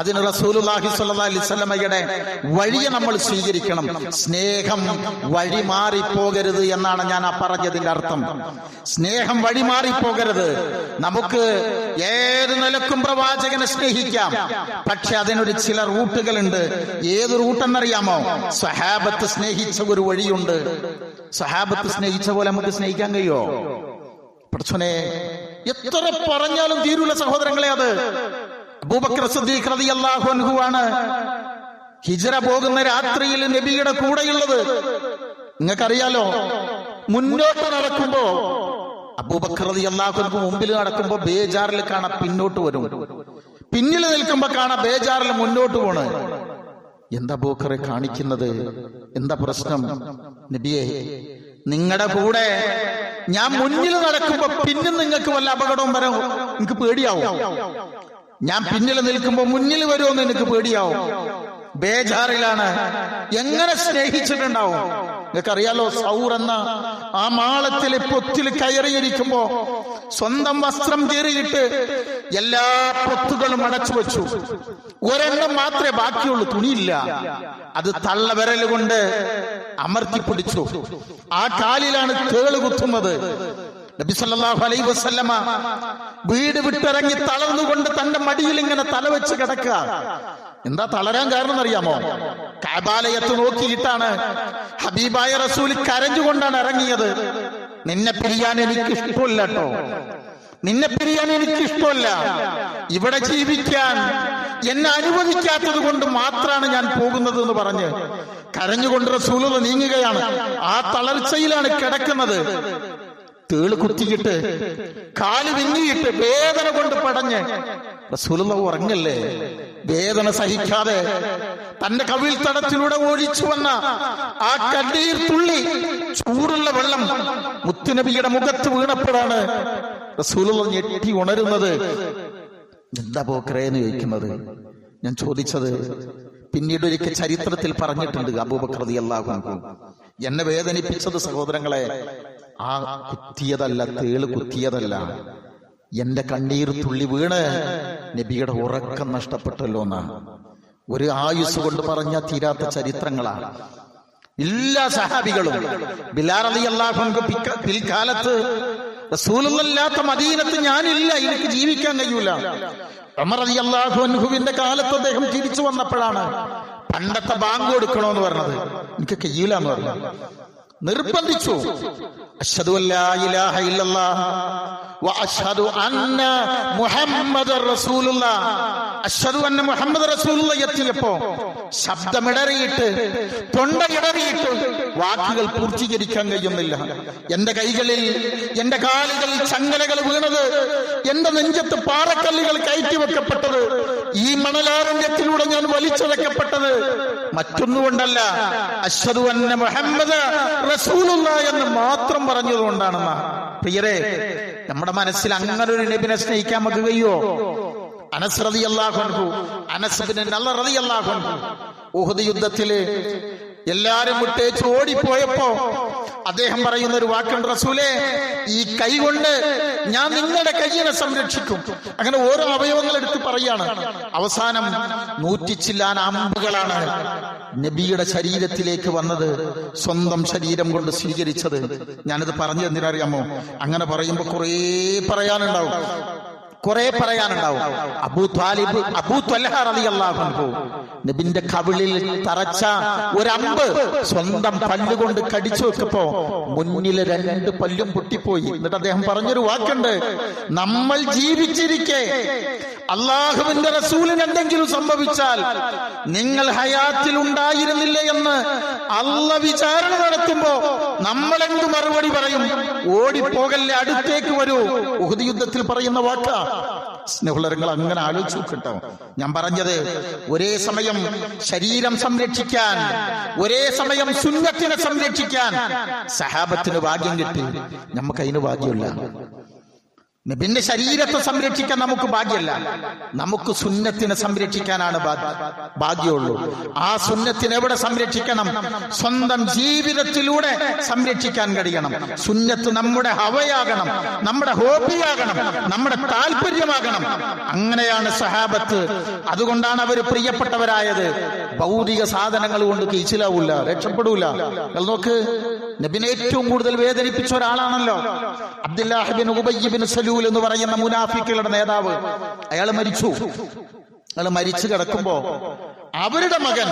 അതിന് റസൂലുള്ളാഹി സ്വല്ലല്ലാഹു അലൈഹി വസല്ലമയുടെ വഴിയെ നമ്മൾ സ്വീകരിക്കണം. സ്നേഹം വഴിമാറിപ്പോകരുത് എന്നാണ് ഞാൻ ആ പറഞ്ഞതിന്റെ അർത്ഥം. സ്നേഹം വഴിമാറിപ്പോകരുത്. നമുക്ക് ഏത് നിലക്കും പ്രവാചകനെ സ്നേഹിക്കാം, പക്ഷെ അതിനൊരു ചില റൂട്ടുകളുണ്ട്. ഏത് റൂട്ടെന്നറിയാമോ? സ്വഹാബത്ത് സ്നേഹിച്ച ഒരു വഴിയുണ്ട്. സ്വഹാബത്ത് സ്നേഹിച്ച പോലെ നമുക്ക് സ്നേഹിക്കാൻ കഴിയോ? പഠിച്ചോനെ, എത്ര പറഞ്ഞാലും തീരൂല സഹോദരങ്ങളെ. അത് അബൂബക്കർ സിദ്ദീഖ് റളിയല്ലാഹു അൻഹു ആണ് ഹിജ്റ പോകുന്ന രാത്രിയിൽ നബിയുടെ കൂടെയുള്ളത്. നിങ്ങൾക്കറിയാലോ, മുന്നോട്ട് നടക്കുമ്പോ അബൂബക്കർ റളിയല്ലാഹു അൻഹു മുമ്പിൽ നടക്കുമ്പോ ബേജാറിൽ കാണാൻ പിന്നോട്ട് വരും, പിന്നിൽ നിൽക്കുമ്പോ കാണാൻ ബേജാറിൽ മുന്നോട്ട് പോണ്. എന്താ അബൂബക്കറെ കാണിക്കുന്നത്? എന്താ പ്രശ്നം? നബിയെ, നിങ്ങളുടെ കൂടെ ഞാൻ മുന്നിൽ നടക്കുമ്പോ പിന്നിൽ നിങ്ങൾക്ക് വല്ല അപകടവും വരാൻ എനിക്ക് പേടിയാവും. ഞാൻ പിന്നിൽ നിൽക്കുമ്പോ മുന്നിൽ വരുമെന്ന് എനിക്ക് പേടിയാവും. ബേജാറിലാണ്. എങ്ങനെ സ്നേഹിച്ചിട്ടുണ്ടാവും? നിങ്ങൾക്കറിയാലോ, സൗർ എന്ന ആ മാളത്തില് പൊത്തിൽ കയറിയിരിക്കുമ്പോ സ്വന്തം വസ്ത്രം കീറിയിട്ട് എല്ലാ പൊത്തുകളും അടച്ചു വെച്ചു. ഒരെണ്ണം മാത്രമേ ബാക്കിയുള്ളൂ, തുണിയില്ല. അത് തള്ളവിരൽ കൊണ്ട് അമർത്തിപ്പിടിച്ചു. ആ കാലിലാണ് തേള് കുത്തുന്നത്. നബി സല്ലല്ലാഹു അലൈഹി വസല്ലമ വീട് വിട്ടിറങ്ങി തളർന്നുകൊണ്ട് തന്റെ മടിയിൽ ഇങ്ങനെ തലവെച്ച് കിടക്കുക. എന്താ തളരാൻ കാരണം അറിയാമോ? കഅബാലയത്ത് നോക്കിയിട്ടാണ് ഹബീബായ റസൂൽ കരഞ്ഞുകൊണ്ടാണ് ഇറങ്ങിയത്. നിന്നെ പിരിയാൻ എനിക്ക് ഇഷ്ടമല്ല കേട്ടോ, നിന്നെ പിരിയാൻ എനിക്ക് ഇഷ്ടമല്ല. ഇവിടെ ജീവിക്കാൻ എന്നെ അനുവദിക്കാത്തത് കൊണ്ട് മാത്രമാണ് ഞാൻ പോകുന്നത് എന്ന് പറഞ്ഞ് കരഞ്ഞുകൊണ്ട് റസൂലുള്ളാഹി നീങ്ങുകയാണ്. ആ തളർച്ചയിലാണ് കിടക്കുന്നത്. തേള് കുത്തിയിട്ട് കാല് വിങ്ങിയിട്ട് വേദന കൊണ്ട് പടഞ്ഞ് റസൂലുള്ളാഹി ഉറങ്ങല്ലേ. വേദന സഹിക്കാതെ തന്റെ കവിൾ തടത്തിലൂടെ ഒഴിച്ചു വന്ന ആ കണ്ണീർ തുള്ളി ചൂടുള്ള വെള്ളം മുത്തുനബിയുടെ മുഖത്ത് വീണപ്പോഴാണ് റസൂലുള്ളാഹി ഞെട്ടി ഉണരുന്നത്. എന്താ പോക്കറേ എന്ന് ചോദിക്കുന്നത്. ഞാൻ ചോദിച്ചത്, പിന്നീട് ഒരിക്കൽ ചരിത്രത്തിൽ പറഞ്ഞിട്ടുണ്ട് അബൂബക്കർ റളിയല്ലാഹു അൻഹു, എന്നെ വേദനിപ്പിച്ചത് സഹോദരങ്ങളെ ആ കുത്തിയതല്ല, തേള് കുത്തിയതല്ല, എന്റെ കണ്ണീർ തുള്ളി വീണ് നബിയുടെ ഉറക്കം നഷ്ടപ്പെട്ടല്ലോ എന്നാണ്. ഒരു ആയുസ് കൊണ്ട് പറഞ്ഞ തീരാത്ത ചരിത്രങ്ങളാണ്. എല്ലാ സഹാബികളും ബിലാൽ റളിയല്ലാഹു അൻഹു പിൽക്കാലത്ത് റസൂലുള്ളാഹില്ലാത്ത മദീനത്ത് ഞാനില്ല, എനിക്ക് ജീവിക്കാൻ കഴിയൂല. ഉമർ റളിയല്ലാഹു അൻഹുവിന്റെ കാലത്ത് അദ്ദേഹം തിരിച്ചു വന്നപ്പോഴാണ് പണ്ടത്തെ ബാങ്ക് കൊടുക്കണോന്ന് പറഞ്ഞത്. എനിക്ക് കഴിയൂല എന്ന് പറഞ്ഞു, നിർബന്ധിച്ചു. അശ്ഹദു അല്ലാ ഇലാഹ ഇല്ലല്ലാഹ് വ അശ്ഹദു അന്ന മുഹമ്മദർ റസൂലുള്ളാഹ്, അശ്ഹദു അന്ന മുഹമ്മദ് റസൂലുള്ളാഹ് എത്തിയപ്പോ ശബ്ദമിടറിയിട്ട്, തൊണ്ടയിടറിയിട്ട് വാക്കുകൾ പൂർത്തീകരിക്കാൻ കഴിയുന്നില്ല. എന്റെ കൈകളിൽ, എന്റെ കാലുകളിൽ ചങ്ങലകൾ വീണത്, എന്റെ നെഞ്ചത്ത് പാറക്കല്ലുകൾ കയറ്റിവെക്കപ്പെട്ടത്, ഈ മണലാരണ്യത്തിലൂടെ ഞാൻ വലിച്ചടക്കപ്പെട്ടത് മറ്റൊന്നുകൊണ്ടല്ല, അശ്ഹദു അന്ന മുഹമ്മദ് റസൂലുള്ളാഹ് എന്ന് മാത്രം പറഞ്ഞതുകൊണ്ടാണെന്നാ. പ്രിയരെ, നമ്മുടെ മനസ്സിൽ അങ്ങനെ ഒരു നബിനെ സ്നേഹിക്കാൻ നമുക്ക് കഴിയോ? അനസ് റളിയല്ലാഹു അൻഹു, അനസ് ബിൻ നളർ റളിയല്ലാഹു അൻഹു ഉഹദ് യുദ്ധത്തില് എല്ലാരും വിട്ടേച്ച് ഓടിപ്പോയപ്പോ അദ്ദേഹം പറയുന്ന ഒരു വാക്കുണ്ട്, റസൂലേ, ഈ കൈ കൊണ്ട് ഞാൻ നിങ്ങളുടെ കയ്യിനെ സംരക്ഷിക്കും. അങ്ങനെ ഓരോ അവയവങ്ങൾ എടുത്ത് പറയാണ്. അവസാനം 100 ചില്ലാൻ അമ്പുകളാണ് നബിയുടെ ശരീരത്തിലേക്ക് വന്നത്, സ്വന്തം ശരീരം കൊണ്ട് സ്വീകരിച്ചത്. ഞാനിത് പറഞ്ഞു എന്തിനറിയാമോ? അങ്ങനെ പറയുമ്പോ കുറേ പറയാനുണ്ടാവും. അബൂ ത്വൽഹ റളിയല്ലാഹു അൻഹു നബിന്റെ കവിളിൽ തറച്ച ഒരമ്പ് സ്വന്തം പല്ലുകൊണ്ട് കടിച്ചു വെക്കപ്പോ മുന്നിലെ 2 പല്ലും പൊട്ടിപ്പോയി. എന്നിട്ട് അദ്ദേഹം പറഞ്ഞൊരു വാക്കുണ്ട്, നമ്മൾ ജീവിച്ചിരിക്കെ അള്ളാഹുവിന്റെ റസൂലിന് എന്തെങ്കിലും സംഭവിച്ചാൽ നിങ്ങൾ ഹയാത്തിൽ ഉണ്ടായിരുന്നില്ലേ എന്ന് അള്ളാഹ് വിചാരണ നടത്തുമ്പോ നമ്മളെന്ത് മറുപടി പറയും? ഓടിപ്പോകല്ലേ, അടുത്തേക്ക് വരൂ. ഉഹദ് യുദ്ധത്തിൽ പറയുന്ന വാക്കാ. സ്നേഹുള്ളവങ്ങൾ അങ്ങനെ ആലോചിച്ചു കേട്ടോ. ഞാൻ പറഞ്ഞത്, ഒരേ സമയം ശരീരം സംരക്ഷിക്കാൻ, ഒരേ സമയം സുന്നത്തിനെ സംരക്ഷിക്കാൻ സഹാബത്തിന് ഭാഗ്യം കിട്ടി. നമുക്ക് അതിന് ഭാഗ്യമില്ല. നബിന്റെ ശരീരത്തെ സംരക്ഷിക്കാൻ നമുക്ക് ഭാഗ്യമല്ല, നമുക്ക് സുന്നത്തിനെ സംരക്ഷിക്കാനാണ് ഭാഗ്യമുള്ളൂ. ആ സുന്നത്തിനെ എവിടെ സംരക്ഷിക്കണം? സ്വന്തം ജീവിതത്തിലൂടെ സംരക്ഷിക്കാൻ കഴിയണം. സുന്നത്ത് നമ്മുടെ ഹവയാകണം, നമ്മുടെ ഹോബിയാകണം, നമ്മുടെ താല്പര്യമാകണം. അങ്ങനെയാണ് സഹാബത്ത്. അതുകൊണ്ടാണ് അവർ പ്രിയപ്പെട്ടവരായത്. ഭൗതിക സാധനങ്ങൾ കൊണ്ട് കീച്ചിലാവൂല, രക്ഷപ്പെടൂല. നോക്ക്, നബിനെ ഏറ്റവും കൂടുതൽ വേദനിപ്പിച്ച ഒരാളാണല്ലോ Abdullah bin Ubayy bin Salul എന്ന് പറയുന്ന മുനാഫിക്കുകളുടെ നേതാവ്. അയാൾ മരിച്ചു കിടക്കുമ്പോ അവരുടെ മകൻ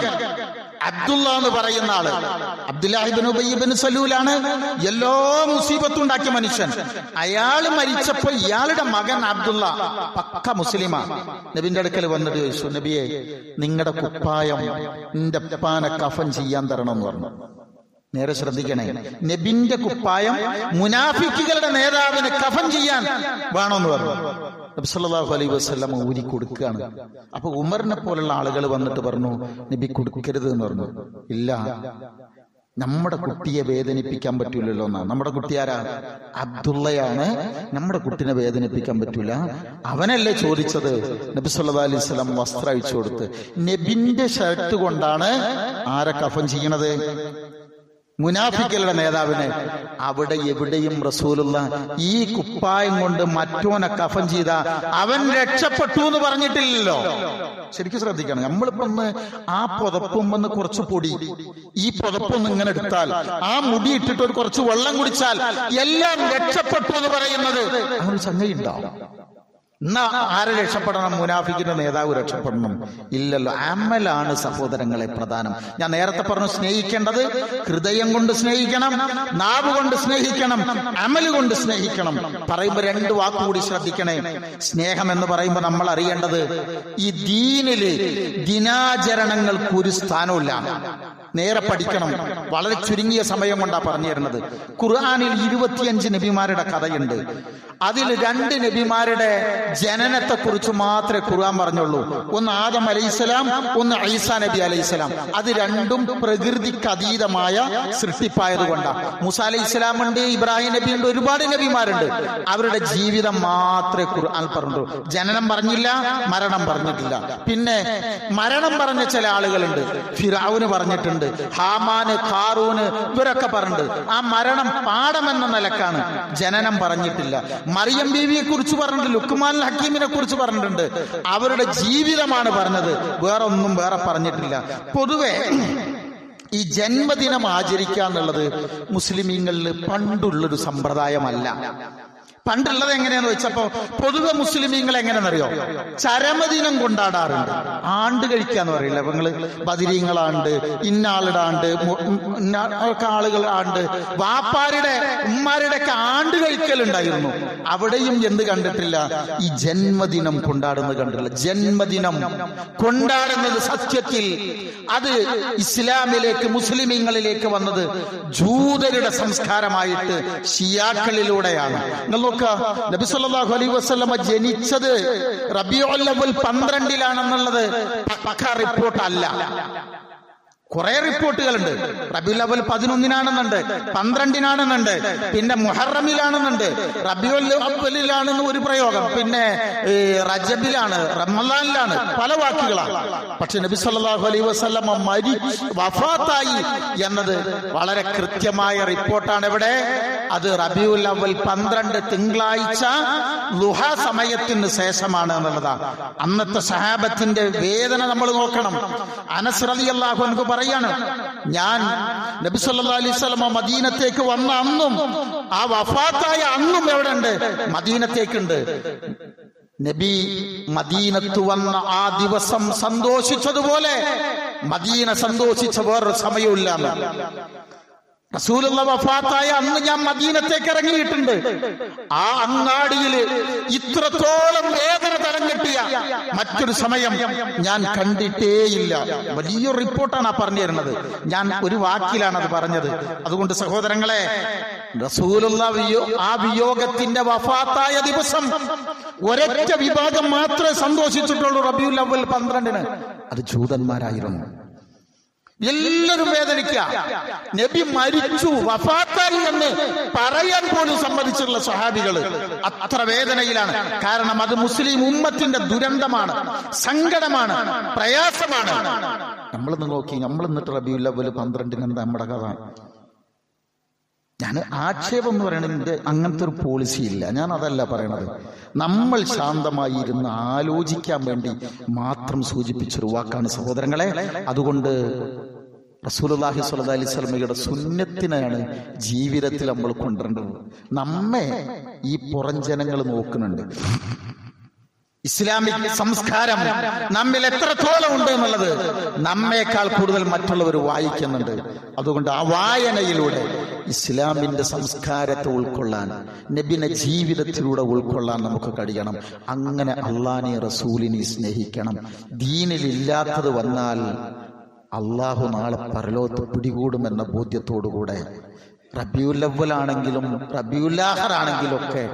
അബ്ദുള്ള എന്ന് പറയുന്ന ആള്, അബ്ദുല്ലാഹ് ബിൻ ഉബയ്യ് ബിൻ സലൂലാണ് എല്ലാ മുസീബത്തും ഉണ്ടാക്കിയ മനുഷ്യൻ. അയാള് മരിച്ചപ്പോ ഇയാളുടെ മകൻ അബ്ദുള്ള പക്ക മുസ്ലിമാ. നബിന്റെ അടുക്കൽ വന്നിട്ട് ചോദിച്ചു, നബിയെ, നിങ്ങളുടെ കുപ്പായം എന്റെ ഉപ്പാനെ കഫൻ ചെയ്യാൻ തരണം എന്ന് പറഞ്ഞു. നേരെ ശ്രദ്ധിക്കണേ, നബിന്റെ കുപ്പായം മുനാഫിക്കുകളുടെ നേതാവിന് കഫൻ ചെയ്യാൻ വേണമെന്ന് പറഞ്ഞു. നബി സല്ലല്ലാഹു അലൈഹി വസല്ലം ഊരി കൊടുക്കുകയാണ്. അപ്പൊ ഉമറിനെ പോലുള്ള ആളുകൾ വന്നിട്ട് പറഞ്ഞു, നബി കൊടുക്കരുത് എന്ന് പറഞ്ഞു. ഇല്ല, നമ്മുടെ കുട്ടിയെ വേദനിപ്പിക്കാൻ പറ്റൂലല്ലോ എന്നാ. നമ്മുടെ കുട്ടിയാരാ? അബ്ദുള്ളയാണ്. നമ്മുടെ കുട്ടിനെ വേദനിപ്പിക്കാൻ പറ്റൂല. അവനല്ലേ ചോദിച്ചത്. നബി സല്ലല്ലാഹു അലൈഹി വസല്ലം വസ്ത്രം അഴിച്ചു കൊടുത്ത് നബിന്റെ ഷർട്ട് കൊണ്ടാണ് ആരെ കഫൻ ചെയ്യണത്? മുനാഫിക്കുകളുടെ നേതാവിനെ. അവിടെ എവിടെയും റസൂലുള്ള ഈ കുപ്പായം കൊണ്ട് മറ്റോനെ കഫൻ ചെയ്ത അവൻ രക്ഷപ്പെട്ടു എന്ന് പറഞ്ഞിട്ടില്ലല്ലോ. ശരിക്കും ശ്രദ്ധിക്കണം. നമ്മളിപ്പോ ആ പുതപ്പൊന്ന് കുറച്ച് പൊടി, ഈ പുതപ്പൊന്ന് ഇങ്ങനെ എടുത്താൽ, ആ മുടി ഇട്ടിട്ട് ഒരു കുറച്ച് വെള്ളം കുടിച്ചാൽ എല്ലാം രക്ഷപ്പെട്ടു എന്ന് പറയുന്നത് അങ്ങനെ സംഗതി ഉണ്ടാവും. എന്നാ ആരെ രക്ഷപ്പെടണം? മുനാഫിക്കിന്റെ നേതാവ് രക്ഷപ്പെടണം? ഇല്ലല്ലോ. അമലാണ് സഹോദരങ്ങളെ പ്രധാനം. ഞാൻ നേരത്തെ പറഞ്ഞു, സ്നേഹിക്കേണ്ടത് ഹൃദയം കൊണ്ട് സ്നേഹിക്കണം, നാവ് കൊണ്ട് സ്നേഹിക്കണം, അമല് കൊണ്ട് സ്നേഹിക്കണം. പറയുമ്പോ 2 വാക്കുകൂടി ശ്രദ്ധിക്കണേ. സ്നേഹം എന്ന് പറയുമ്പോ നമ്മൾ അറിയേണ്ടത്, ഈ ദീനില് ദിനാചരണങ്ങൾക്ക് ഒരു സ്ഥാനമില്ല. നേരെ പഠിക്കണം. വളരെ ചുരുങ്ങിയ സമയം കൊണ്ടാ പറഞ്ഞു തരുന്നത്. ഖുർആനിൽ 25 നബിമാരുടെ കഥയുണ്ട്. അതിൽ 2 നബിമാരുടെ ജനനത്തെ കുറിച്ച് മാത്രമേ ഖുർആൻ പറഞ്ഞുള്ളൂ. ഒന്ന് ആദം അലൈഹിസ്സലാം, ഒന്ന് ഈസാ നബി അലൈഹിസ്സലാം. അത് രണ്ടും പ്രകൃതിക്ക് അതീതമായ സൃഷ്ടിപ്പായതുകൊണ്ടാണ്. മൂസ അലൈഹിസ്സലാം ഉണ്ട്, ഇബ്രാഹിം നബി ഉണ്ട്, ഒരുപാട് നബിമാരുണ്ട്. അവരുടെ ജീവിതം മാത്രമേ ഖുർആൻ പറഞ്ഞുള്ളൂ. ജനനം പറഞ്ഞില്ല, മരണം പറഞ്ഞിട്ടില്ല. പിന്നെ മരണം പറഞ്ഞ ചില ആളുകളുണ്ട്. ഫിറഔന് പറഞ്ഞിട്ടുണ്ട്, ഹാമാന്, ഖാറൂന്, ഇവരൊക്കെ പറഞ്ഞിട്ടുണ്ട്. ആ മരണം പാഠമെന്ന നിലക്കാണ്, ജനനം പറഞ്ഞിട്ടില്ല. മറിയം ബീവിയെ കുറിച്ച് പറഞ്ഞിട്ടുണ്ട്, ലുക്മാൻ ഹക്കീമിനെ കുറിച്ച് പറഞ്ഞിട്ടുണ്ട്. അവരുടെ ജീവിതമാണ് പറഞ്ഞത്, വേറെ പറഞ്ഞിട്ടില്ല. പൊതുവെ ഈ ജന്മദിനം ആചരിക്കുക എന്നുള്ളത് മുസ്ലിമീങ്ങളിൽ പണ്ടുള്ളൊരു സമ്പ്രദായമല്ല. പണ്ടുള്ളത് എങ്ങനെയാന്ന് വെച്ചപ്പോ പൊതുവെ മുസ്ലിമീങ്ങൾ എങ്ങനെയെന്നറിയോ, ചരമദിനം കൊണ്ടാടാറുണ്ട്. ആണ്ട് കഴിക്കാന്ന് പറയില്ല, നിങ്ങള് ബദിരീങ്ങളാണ്ട്, ഇന്നാളിടാണ്ട്, ആളുകളാണ്ട്, വാപ്പാരുടെ ഉമ്മാരുടെ ഒക്കെ ആണ്ട് കഴിക്കലുണ്ടായിരുന്നു. അവിടെയും എന്ത് കണ്ടിട്ടില്ല, ഈ ജന്മദിനം കൊണ്ടാടുന്നത് കണ്ടിട്ടില്ല. ജന്മദിനം കൊണ്ടാടുന്നത് സത്യത്തിൽ അത് ഇസ്ലാമിലേക്ക്, മുസ്ലിമീങ്ങളിലേക്ക് വന്നത് ജൂതരുടെ സംസ്കാരമായിട്ട് ഷിയാക്കളിലൂടെയാണ്. നബി സല്ലല്ലാഹു അലൈഹി വസല്ലമ ജനിച്ചത് റബീഉൽ അവ്വൽ 12-ലാണെന്നുള്ളത് പക്കാ റിപ്പോർട്ട് അല്ല. കുറെ റിപ്പോർട്ടുകളുണ്ട്. റബീഉൽ അവ്വൽ 11-നാണെന്നുണ്ട്, 12-നാണെന്നുണ്ട്, പിന്നെ മുഹറമിലാണെന്നുണ്ട്, റബീഉൽ അവ്വലിലാണെന്ന് ഒരു പ്രയോഗം, പിന്നെ റജബിലാണ്, റമളാനിലാണ്, പല വാക്കുകളാണ്. പക്ഷെ നബി സല്ലല്ലാഹു അലൈഹി വസല്ലമ വഫാത്തായി എന്നത് വളരെ കൃത്യമായ റിപ്പോർട്ടാണ്. എവിടെ? അത് റബീഉൽ അവ്വൽ 12 തിങ്കളാഴ്ച ളുഹ സമയത്തിന് ശേഷമാണ് എന്നുള്ളതാണ്. അന്നത്തെ സഹാബത്തിന്റെ വേദന നമ്മൾ നോക്കണം. അനസ് റളിയല്ലാഹു അൻഹു പറയാണ്, ഞാൻ നബി സല്ലല്ലാഹു അലൈഹി വസല്ലമ മദീനത്തേക്ക് വന്ന അന്നും ആ വഫാത്തായ അന്നും എവിടെ ഉണ്ട്? മദീനത്തേക്കുണ്ട്. നബി മദീനത്ത് വന്ന ആ ദിവസം സന്തോഷിച്ചതുപോലെ മദീന സന്തോഷിച്ച വേറൊരു സമയമില്ല. റസൂലുള്ള വഫാത്തായ അന്ന് ഞാൻ മദീനത്തേക്ക് ഇറങ്ങിയിട്ടുണ്ട്. ആ അങ്ങാടിയില് ഇത്രത്തോളം വേദന തരം കെട്ടിയ മറ്റൊരു സമയം ഞാൻ കണ്ടിട്ടേയില്ല. വലിയൊരു റിപ്പോർട്ടാണ് ആ പറഞ്ഞു തരുന്നത്. ഞാൻ ഒരു വാക്കിലാണ് അത് പറഞ്ഞത്. അതുകൊണ്ട് സഹോദരങ്ങളെ, റസൂലുള്ള ആ വിയോഗത്തിന്റെ വഫാത്തായ ദിവസം ഒരൊറ്റ വിഭാഗം മാത്രമേ സന്തോഷിച്ചിട്ടുള്ളൂ. റബീഉൽ അവ്വൽ 12-ന് അത് ജൂതന്മാരായിരുന്നു. എല്ലാവരും വേദനിക്കുക. നബി മരിച്ചു, വഫാത്തായി എന്ന് പറയാൻ പോലും സമ്മതിച്ചിട്ടുള്ള സ്വഹാബികള് അത്ര വേദനയിലാണ്. കാരണം അത് മുസ്ലിം ഉമ്മത്തിന്റെ ദുരന്തമാണ്, സങ്കടമാണ്, പ്രയാസമാണ്. നമ്മളൊന്ന് നോക്കി, നമ്മൾ എന്നിട്ട് റബീഉൽ അവ്വൽ 12-ന് എന്താ നമ്മുടെ കഥ? ഞാൻ ആക്ഷേപം എന്ന് പറയണതിന്റെ അങ്ങനത്തെ ഒരു പോളിസി ഇല്ല. ഞാൻ അതല്ല പറയണത്. നമ്മൾ ശാന്തമായി ഇരുന്ന് ആലോചിക്കാൻ വേണ്ടി മാത്രം സൂചിപ്പിച്ചൊരു വാക്കാണ് സഹോദരങ്ങളെ. അതുകൊണ്ട് റസൂലുള്ളാഹി സ്വല്ലല്ലാഹി അലൈഹി വസല്ലമയുടെ സുന്നത്തിനെയാണ് ജീവിതത്തിൽ നമ്മൾ കൊണ്ടുവരേണ്ടത്. നമ്മെ ഈ പുറം ജനങ്ങൾ നോക്കുന്നുണ്ട്. ഇസ്ലാമിക് സംസ്കാരം നമ്മിൽ എത്രത്തോളം ഉണ്ട് എന്നുള്ളത് നമ്മേക്കാൾ കൂടുതൽ മറ്റുള്ളവർ വായിക്കുന്നുണ്ട്. അതുകൊണ്ട് ആ വായനയിലൂടെ ഇസ്ലാമിന്റെ സംസ്കാരത്തെ ഉൾക്കൊള്ളാൻ, നബിനെ ജീവിതത്തിലൂടെ ഉൾക്കൊള്ളാൻ നമുക്ക് കഴിയണം. അങ്ങനെ അള്ളാഹിനെ റസൂലിനെ സ്നേഹിക്കണം. ദീനിലില്ലാത്തത് വന്നാൽ അള്ളാഹു നാളെ പരലോകത്ത് പിടികൂടുമെന്ന ബോധ്യത്തോടുകൂടെ റബീഉൽ അവ്വൽ ആണെങ്കിലും റബീഉൽ ആഖിർ ആണെങ്കിലും ഒക്കെ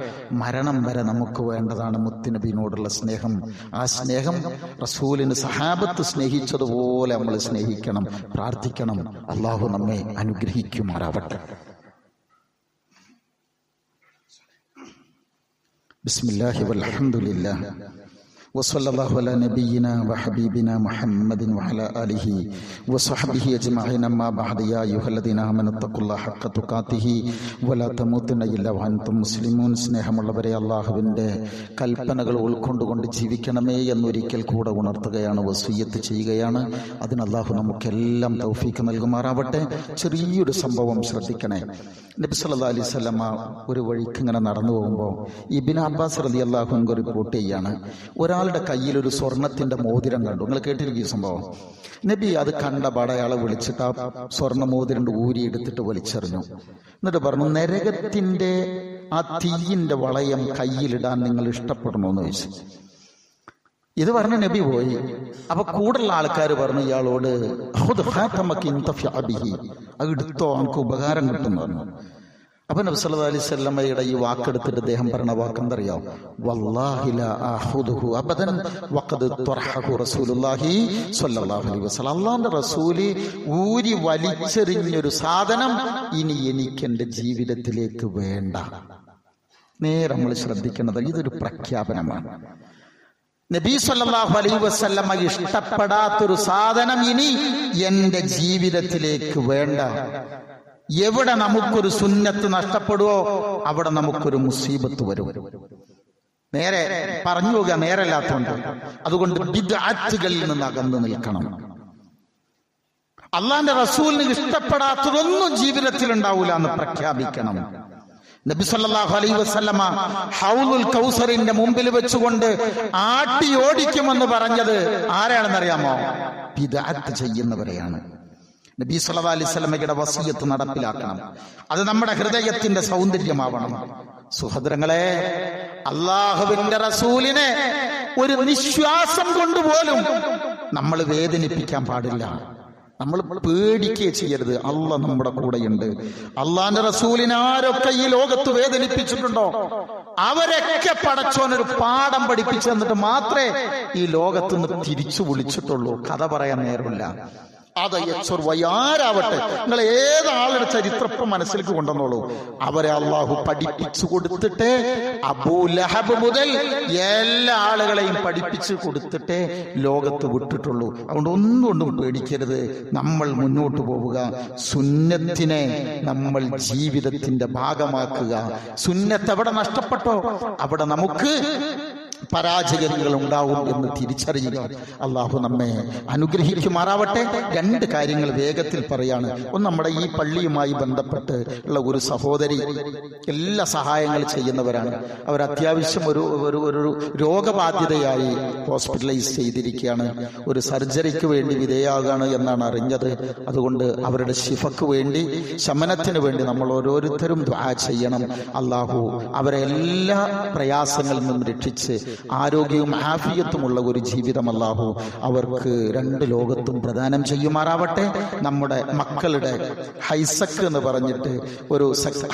മരണം വരെ നമുക്ക് വേണ്ടതാണ് മുത്തുനബിയോടുള്ള സ്നേഹം. ആ സ്നേഹം റസൂലിന് സഹാബത്ത് സ്നേഹിച്ചതുപോലെ നമ്മൾ സ്നേഹിക്കണം, പ്രാർത്ഥിക്കണം. അള്ളാഹു നമ്മെ അനുഗ്രഹിക്കുമാറാവട്ടെ. ബിസ്മില്ലാഹി വൽഹംദുലില്ലാഹ് വസല്ലല്ലാഹു അലാ നബിയിനാ വഹബീബിനാ മുഹമ്മദിൻ വഅലാ ആലിഹി വസഹ്ബിഹി അജ്മഈൻ. അമ്മാ ബഅദ്. യാ അയ്യുഹല്ലദീന ആമനൂ തഖുല്ലാഹ ഹഖ്ക തുഖാതിഹി വലാ തമൂതുന്ന ഇല്ലാ വഅൻതും മുസ്ലിമൂൻ. സ്നേഹമുള്ളവരെ, അള്ളാഹുവിൻ്റെ കൽപ്പനകൾ ഉൾക്കൊണ്ടുകൊണ്ട് ജീവിക്കണമേ എന്നൊരിക്കൽ കൂടെ ഉണർത്തുകയാണ്, വസിയ്യത്ത് ചെയ്യുകയാണ്. അതിന് അള്ളാഹു നമുക്കെല്ലാം തൗഫീഖ് നൽകുമാറാവട്ടെ. ചെറിയൊരു സംഭവം ശ്രദ്ധിക്കണേ. നബി സല്ലല്ലാഹു അലൈഹി വസല്ലമ ഒരു വഴിക്ക് ഇങ്ങനെ നടന്നു പോകുമ്പോൾ ഇബ്നു അബ്ബാസ് റളിയല്ലാഹു അൻഹു റിപ്പോർട്ട് ചെയ്യാണ്, ഒരാളുടെ കയ്യിൽ ഒരു സ്വർണത്തിന്റെ മോതിരം കണ്ടു. നിങ്ങൾ കേട്ടിരിക്കും ഈ സംഭവം. നബി അത് കണ്ട അയാളെ വിളിച്ചിട്ട് ആ സ്വർണ്ണ മോതിരം ഊരിയെടുത്തിട്ട് വലിച്ചെറിഞ്ഞു. എന്നിട്ട് പറഞ്ഞു, നരകത്തിന്റെ ആ തീയിന്റെ വളയം കയ്യിലിടാൻ നിങ്ങൾ ഇഷ്ടപ്പെടണമെന്ന് ചോദിച്ചു. ഇത് പറഞ്ഞ നബി പോയി. അപ്പൊ കൂടുതലുള്ള ആൾക്കാർ പറഞ്ഞു ഇയാളോട് അത് എടുത്തോ, നമുക്ക് ഉപകാരം കിട്ടും പറഞ്ഞു. അപ്പൊ നബി സല്ലല്ലാഹു അലൈഹി വസല്ലമയുടെ ഈ വാക്കെടുത്തിട്ട് അദ്ദേഹം പറഞ്ഞ വാക്കെന്തറിയോ? വല്ലാഹി ലാ ആഖുദുഹു അബദൻ വഖദ് തറഹു റസൂലുള്ളാഹി സ്വല്ലല്ലാഹു അലൈഹി വസല്ലം. അല്ലാഹുവിന്റെ റസൂല് ഊരി വലിച്ചെറിഞ്ഞൊരു സാധനം ഇനി എനിക്ക് എന്റെ ജീവിതത്തിലേക്ക് വേണ്ട. നേരെ നമ്മൾ ശ്രദ്ധിക്കേണ്ടത് ഇതൊരു പ്രഖ്യാപനമാണ്. നബി സല്ലല്ലാഹു അലൈഹി വസല്ലമ ഇഷ്ടപ്പെടാത്തൊരു സാധനം ഇനി എന്റെ ജീവിതത്തിലേക്ക് വേണ്ട. എവിടെ നമുക്കൊരു സുന്നത്ത് നഷ്ടപ്പെടുവോ അവിടെ നമുക്കൊരു മുസീബത്ത് വരും. നേരെ പറഞ്ഞു പോകുക നേരല്ലാത്തോണ്ട്. അതുകൊണ്ട് ബിദ്അത്തുകളിൽ നിന്ന് അകന്നു നിൽക്കണം. അള്ളാന്റെ റസൂലിന് ഇഷ്ടപ്പെടാത്തതൊന്നും ജീവിതത്തിൽ ഉണ്ടാവൂല എന്ന് പ്രഖ്യാപിക്കണം. നബി സല്ലല്ലാഹു അലൈഹി വസല്ലമ ഹൗലുൽ കൗസറിന്റെ മുമ്പിൽ വെച്ചുകൊണ്ട് ആട്ടി ഓടിക്കുമെന്ന് പറഞ്ഞത് ആരാണെന്നറിയാമോ? ബിദ്അത്ത് ചെയ്യുന്നവരെയാണ്. നബി സല്ലല്ലാഹു അലൈഹി വസല്ലമയുടെ വസിയത്ത് നടപ്പിലാക്കണം. അത് നമ്മുടെ ഹൃദയത്തിന്റെ സൗന്ദര്യമാവണം. സുഹൃത്തുക്കളെ, അല്ലാഹുവിന്റെ റസൂലിനെ ഒരു നിശ്വാസം കൊണ്ടുപോലും നമ്മൾ വേദനിപ്പിക്കാൻ പാടില്ല. നമ്മൾ പേടിക്കുകയെ ചെയ്യരുത്. അള്ളാഹ് നമ്മുടെ കൂടെയുണ്ട്. അള്ളാന്റെ റസൂലിനെ ആരൊക്കെ ഈ ലോകത്ത് വേദനിപ്പിച്ചിട്ടുണ്ടോ അവരൊക്കെ പടച്ചോനൊരു പാഠം പഠിപ്പിച്ചു തന്നിട്ട് മാത്രമേ ഈ ലോകത്ത് നിന്ന് തിരിച്ചു വിളിച്ചിട്ടുള്ളൂ. കഥ പറയാൻ നേരമില്ല. അത് ആരാവട്ടെ, നിങ്ങൾ ഏതാളുടെ ചരിത്രം മനസ്സിലേക്ക് കൊണ്ടുവന്നോളൂ. അവരെ അള്ളാഹു പഠിപ്പിച്ചു കൊടുത്തിട്ട് അബൂലഹബ് മുതൽ എല്ലാ ആളുകളെയും പഠിപ്പിച്ചു കൊടുത്തിട്ടേ ലോകത്ത് വിട്ടിട്ടുള്ളൂ. അതുകൊണ്ട് ഒന്നും പേടിക്കരുത്. നമ്മൾ മുന്നോട്ട് പോവുക. സുന്നത്തിനെ നമ്മൾ ജീവിതത്തിന്റെ ഭാഗമാക്കുക. സുന്നത്ത് എവിടെ നഷ്ടപ്പെട്ടോ അവിടെ നമുക്ക് പരാജയങ്ങൾ ഉണ്ടാവും എന്ന് തിരിച്ചറിയുക. അള്ളാഹു നമ്മെ അനുഗ്രഹിക്കുമാറാവട്ടെ. രണ്ട് കാര്യങ്ങൾ വേഗത്തിൽ പറയാണ്. ഒന്ന്, നമ്മുടെ ഈ പള്ളിയുമായി ബന്ധപ്പെട്ട് ഉള്ള ഒരു സഹോദരി എല്ലാ സഹായങ്ങളും ചെയ്യുന്നവരാണ്. അവർ അത്യാവശ്യം ഒരു രോഗബാധിതയായി ഹോസ്പിറ്റലൈസ് ചെയ്തിരിക്കുകയാണ്. ഒരു സർജറിക്ക് വേണ്ടി വിധേയമാകാണ് എന്നാണ് അറിഞ്ഞത്. അതുകൊണ്ട് അവരുടെ ശിഫക്ക് വേണ്ടി, ശമനത്തിന് വേണ്ടി നമ്മൾ ഓരോരുത്തരും ദുആ ചെയ്യണം. അള്ളാഹു അവരെ എല്ലാ പ്രയാസങ്ങളിൽ നിന്നും രക്ഷിച്ച് ആരോഗ്യവും ആഫിയത്തുമുള്ള ഒരു ജീവിതം അല്ലാഹു അവർക്ക് രണ്ട് ലോകത്തും പ്രദാനം ചെയ്യുമാറാവട്ടെ. നമ്മുടെ മക്കളുടെ ഹൈസെക് എന്ന് പറഞ്ഞിട്ട് ഒരു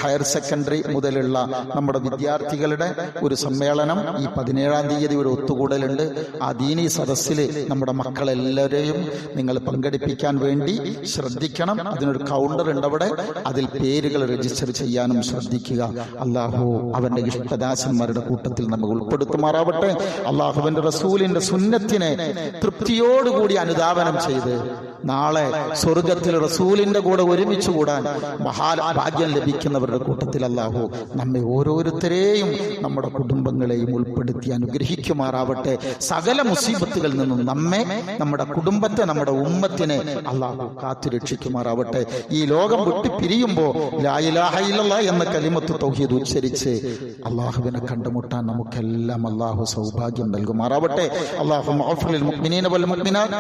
ഹയർ സെക്കൻഡറി മുതലുള്ള നമ്മുടെ വിദ്യാർത്ഥികളുടെ ഒരു സമ്മേളനം ഈ 17-ാം തീയതി ഒരു ഒത്തുകൂടലുണ്ട്. ആ ദീനീ സദസ്സിൽ നമ്മുടെ മക്കളെല്ലാവരെയും നിങ്ങൾ പങ്കെടുപ്പിക്കാൻ വേണ്ടി ശ്രദ്ധിക്കണം. അതിനൊരു കൗണ്ടർ ഉണ്ട് അവിടെ. അതിൽ പേരുകൾ രജിസ്റ്റർ ചെയ്യാനും ശ്രദ്ധിക്കുക. അല്ലാഹു അവന്റെ ഇഷ്ടദാസന്മാരുടെ കൂട്ടത്തിൽ നമ്മൾ ഉൾപ്പെടുത്തുമാറാവട്ടെ. അള്ളാഹുവിന്റെ റസൂലിന്റെ സുന്നത്തിനെ തൃപ്തിയോടുകൂടി അനുധാവനം ചെയ്ത് നാളെ സ്വർഗത്തിൽ റസൂലിന്റെ കൂടെ ഒരുമിച്ച് കൂടാൻ മഹാഭാഗ്യം ലഭിക്കുന്നവരുടെ കൂട്ടത്തിൽ അല്ലാഹു നമ്മെ ഓരോരുത്തരെയും നമ്മുടെ കുടുംബങ്ങളെയും ഉൾപ്പെടുത്തി അനുഗ്രഹിക്കുമാറാവട്ടെ. സകല മുസീബത്തുകളിൽ നിന്നും നമ്മെ, നമ്മുടെ കുടുംബത്തെ, നമ്മുടെ ഉമ്മത്തിനെ അല്ലാഹു കാത്തുരക്ഷിക്കുമാറാവട്ടെ. ഈ ലോകം വിട്ടു പിരിയുമ്പോ ലാ ഇലാഹ ഇല്ലല്ലാഹ് എന്ന കലിമത്ത് തൗഹീദ് ഉച്ചരിച്ച് അല്ലാഹുവിനെ കണ്ടുമുട്ടാൻ നമുക്കെല്ലാം അല്ലാഹു സൗഭാഗ്യം നൽകുമാറാവട്ടെ. അല്ലാഹുമ്മ ഗ്ഫിർ ലിൽ മുഅ്മിനീന വൽ മുഅ്മിനാത്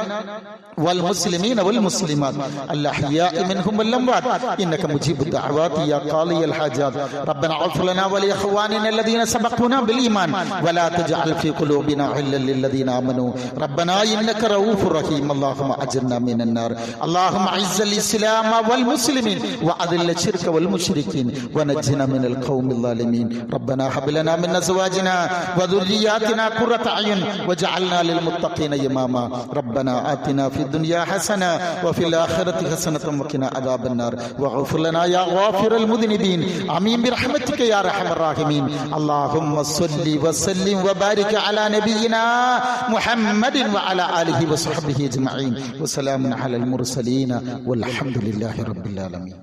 വൽ മുസ്ലിമീന വൽ മുസ്ലിമാത് അൽ അഹ്യാഇ മിൻഹും വൽ അംവാത് ഇന്നക മുജീബു ദഅവാതി യാ ഖാളിയൽ ഹാജാത് റബ്ബനാ ഗ്ഫിർ ലനാ വ ലി ഇഖ്വാനിന അല്ലദീന സബഖൂനാ ബിൽ ഈമാൻ വലാ തജ്അൽ ഫീ ഖുലൂബിനാ ഗില്ലൻ ലിൽ ലദീന ആമനൂ റബ്ബനാ ഇന്നക റഊഫുർ റഹീം. അല്ലാഹുമ്മ അജ്ർനാ മിനൻ നാർ. അല്ലാഹുമ്മ അഇസ്സൽ ഇസ്ലാമ വൽ മുസ്ലിമീൻ വ അദില്ല ശിർക വൽ മുശ്രിക്കീൻ വ നജ്ജിനാ മിനൽ ഖൗമിൽ ളാലിമീൻ. റബ്ബനാ ഹബ് ലനാ മിൻ അസ്വാജിനാ വ ذرياتنا قرة أعين وجعلنا للمتقين إماما. ربنا آتنا في الدنيا حسنة وفي الآخرة حسنة وقنا عذاب النار واغفر لنا يا غافر المذنبين. آمين برحمتك يا أرحم الراحمين. اللهم صل وسلم وبارك على نبينا محمد وعلى آله وصحبه أجمعين. وسلام على المرسلين والحمد لله رب العالمين.